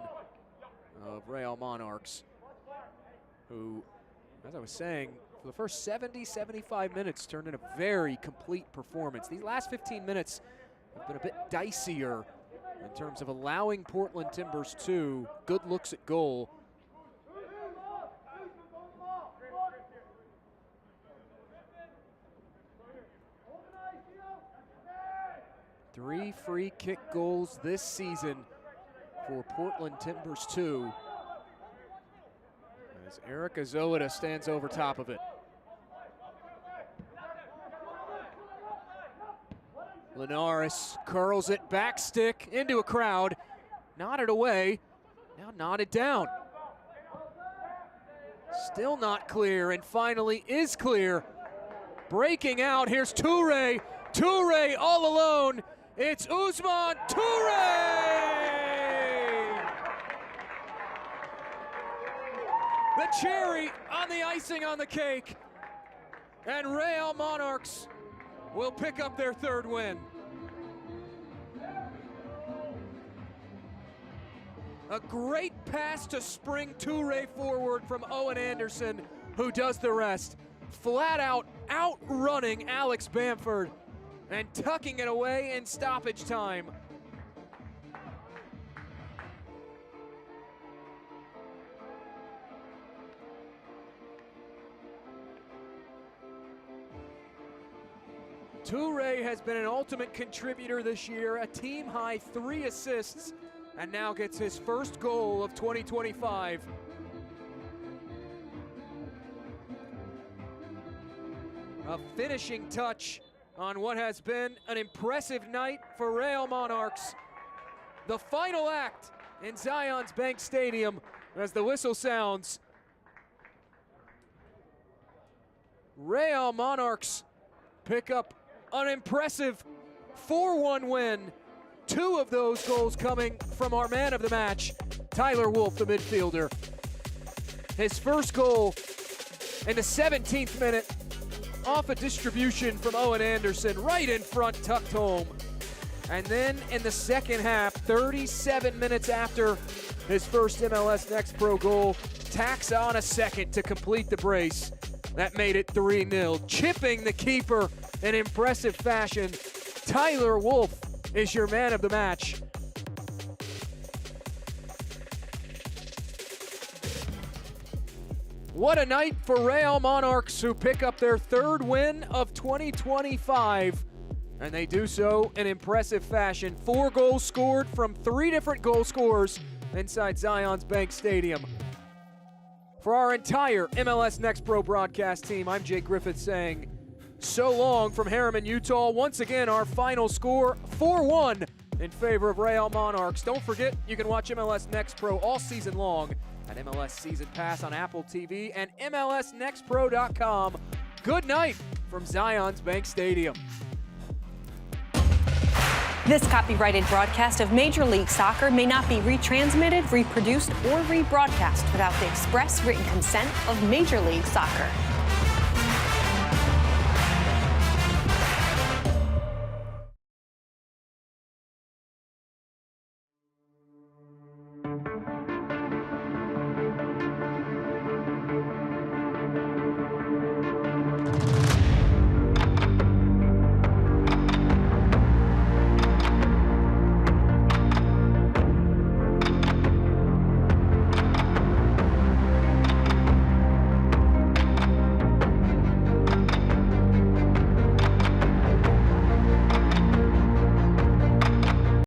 of Real Monarchs, who, as I was saying, for the first 70, 75 minutes turned in a very complete performance. These last 15 minutes have been a bit dicier in terms of allowing Portland Timbers 2 good looks at goal. Three free kick goals this season for Portland Timbers 2. As Eric Zoida stands over top of it. Linares curls it, back stick into a crowd, nodded away, now nodded down. Still not clear, and finally is clear. Breaking out, here's Toure. Toure all alone. It's Ousmane Toure! The cherry on the icing on the cake. And Real Monarchs will pick up their third win. A great pass to spring Toure forward from Owen Anderson, who does the rest. Flat out outrunning Alex Bamford and tucking it away in stoppage time. Toure has been an ultimate contributor this year, a team-high 3 assists, and now gets his first goal of 2025. A finishing touch on what has been an impressive night for Real Monarchs. The final act in Zions Bank Stadium as the whistle sounds. Real Monarchs pick up an impressive 4-1 win. 2 of those goals coming from our man of the match, Tyler Wolff, the midfielder. His first goal in the 17th minute, off a distribution from Owen Anderson, right in front, tucked home. And then in the second half, 37 minutes after his first MLS Next Pro goal, tacks on a second to complete the brace. That made it 3-0, chipping the keeper in impressive fashion. Tyler Wolff is your man of the match. What a night for Real Monarchs, who pick up their 3rd win of 2025. And they do so in impressive fashion. 4 goals scored from 3 different goal scorers inside Zions Bank Stadium. For our entire MLS Next Pro broadcast team, I'm Jake Griffith saying so long from Harriman, Utah. Once again, our final score, 4-1 in favor of Real Monarchs. Don't forget, you can watch MLS Next Pro all season long at MLS Season Pass on Apple TV and MLSNextPro.com. Good night from Zions Bank Stadium. This copyrighted broadcast of Major League Soccer may not be retransmitted, reproduced, or rebroadcast without the express written consent of Major League Soccer.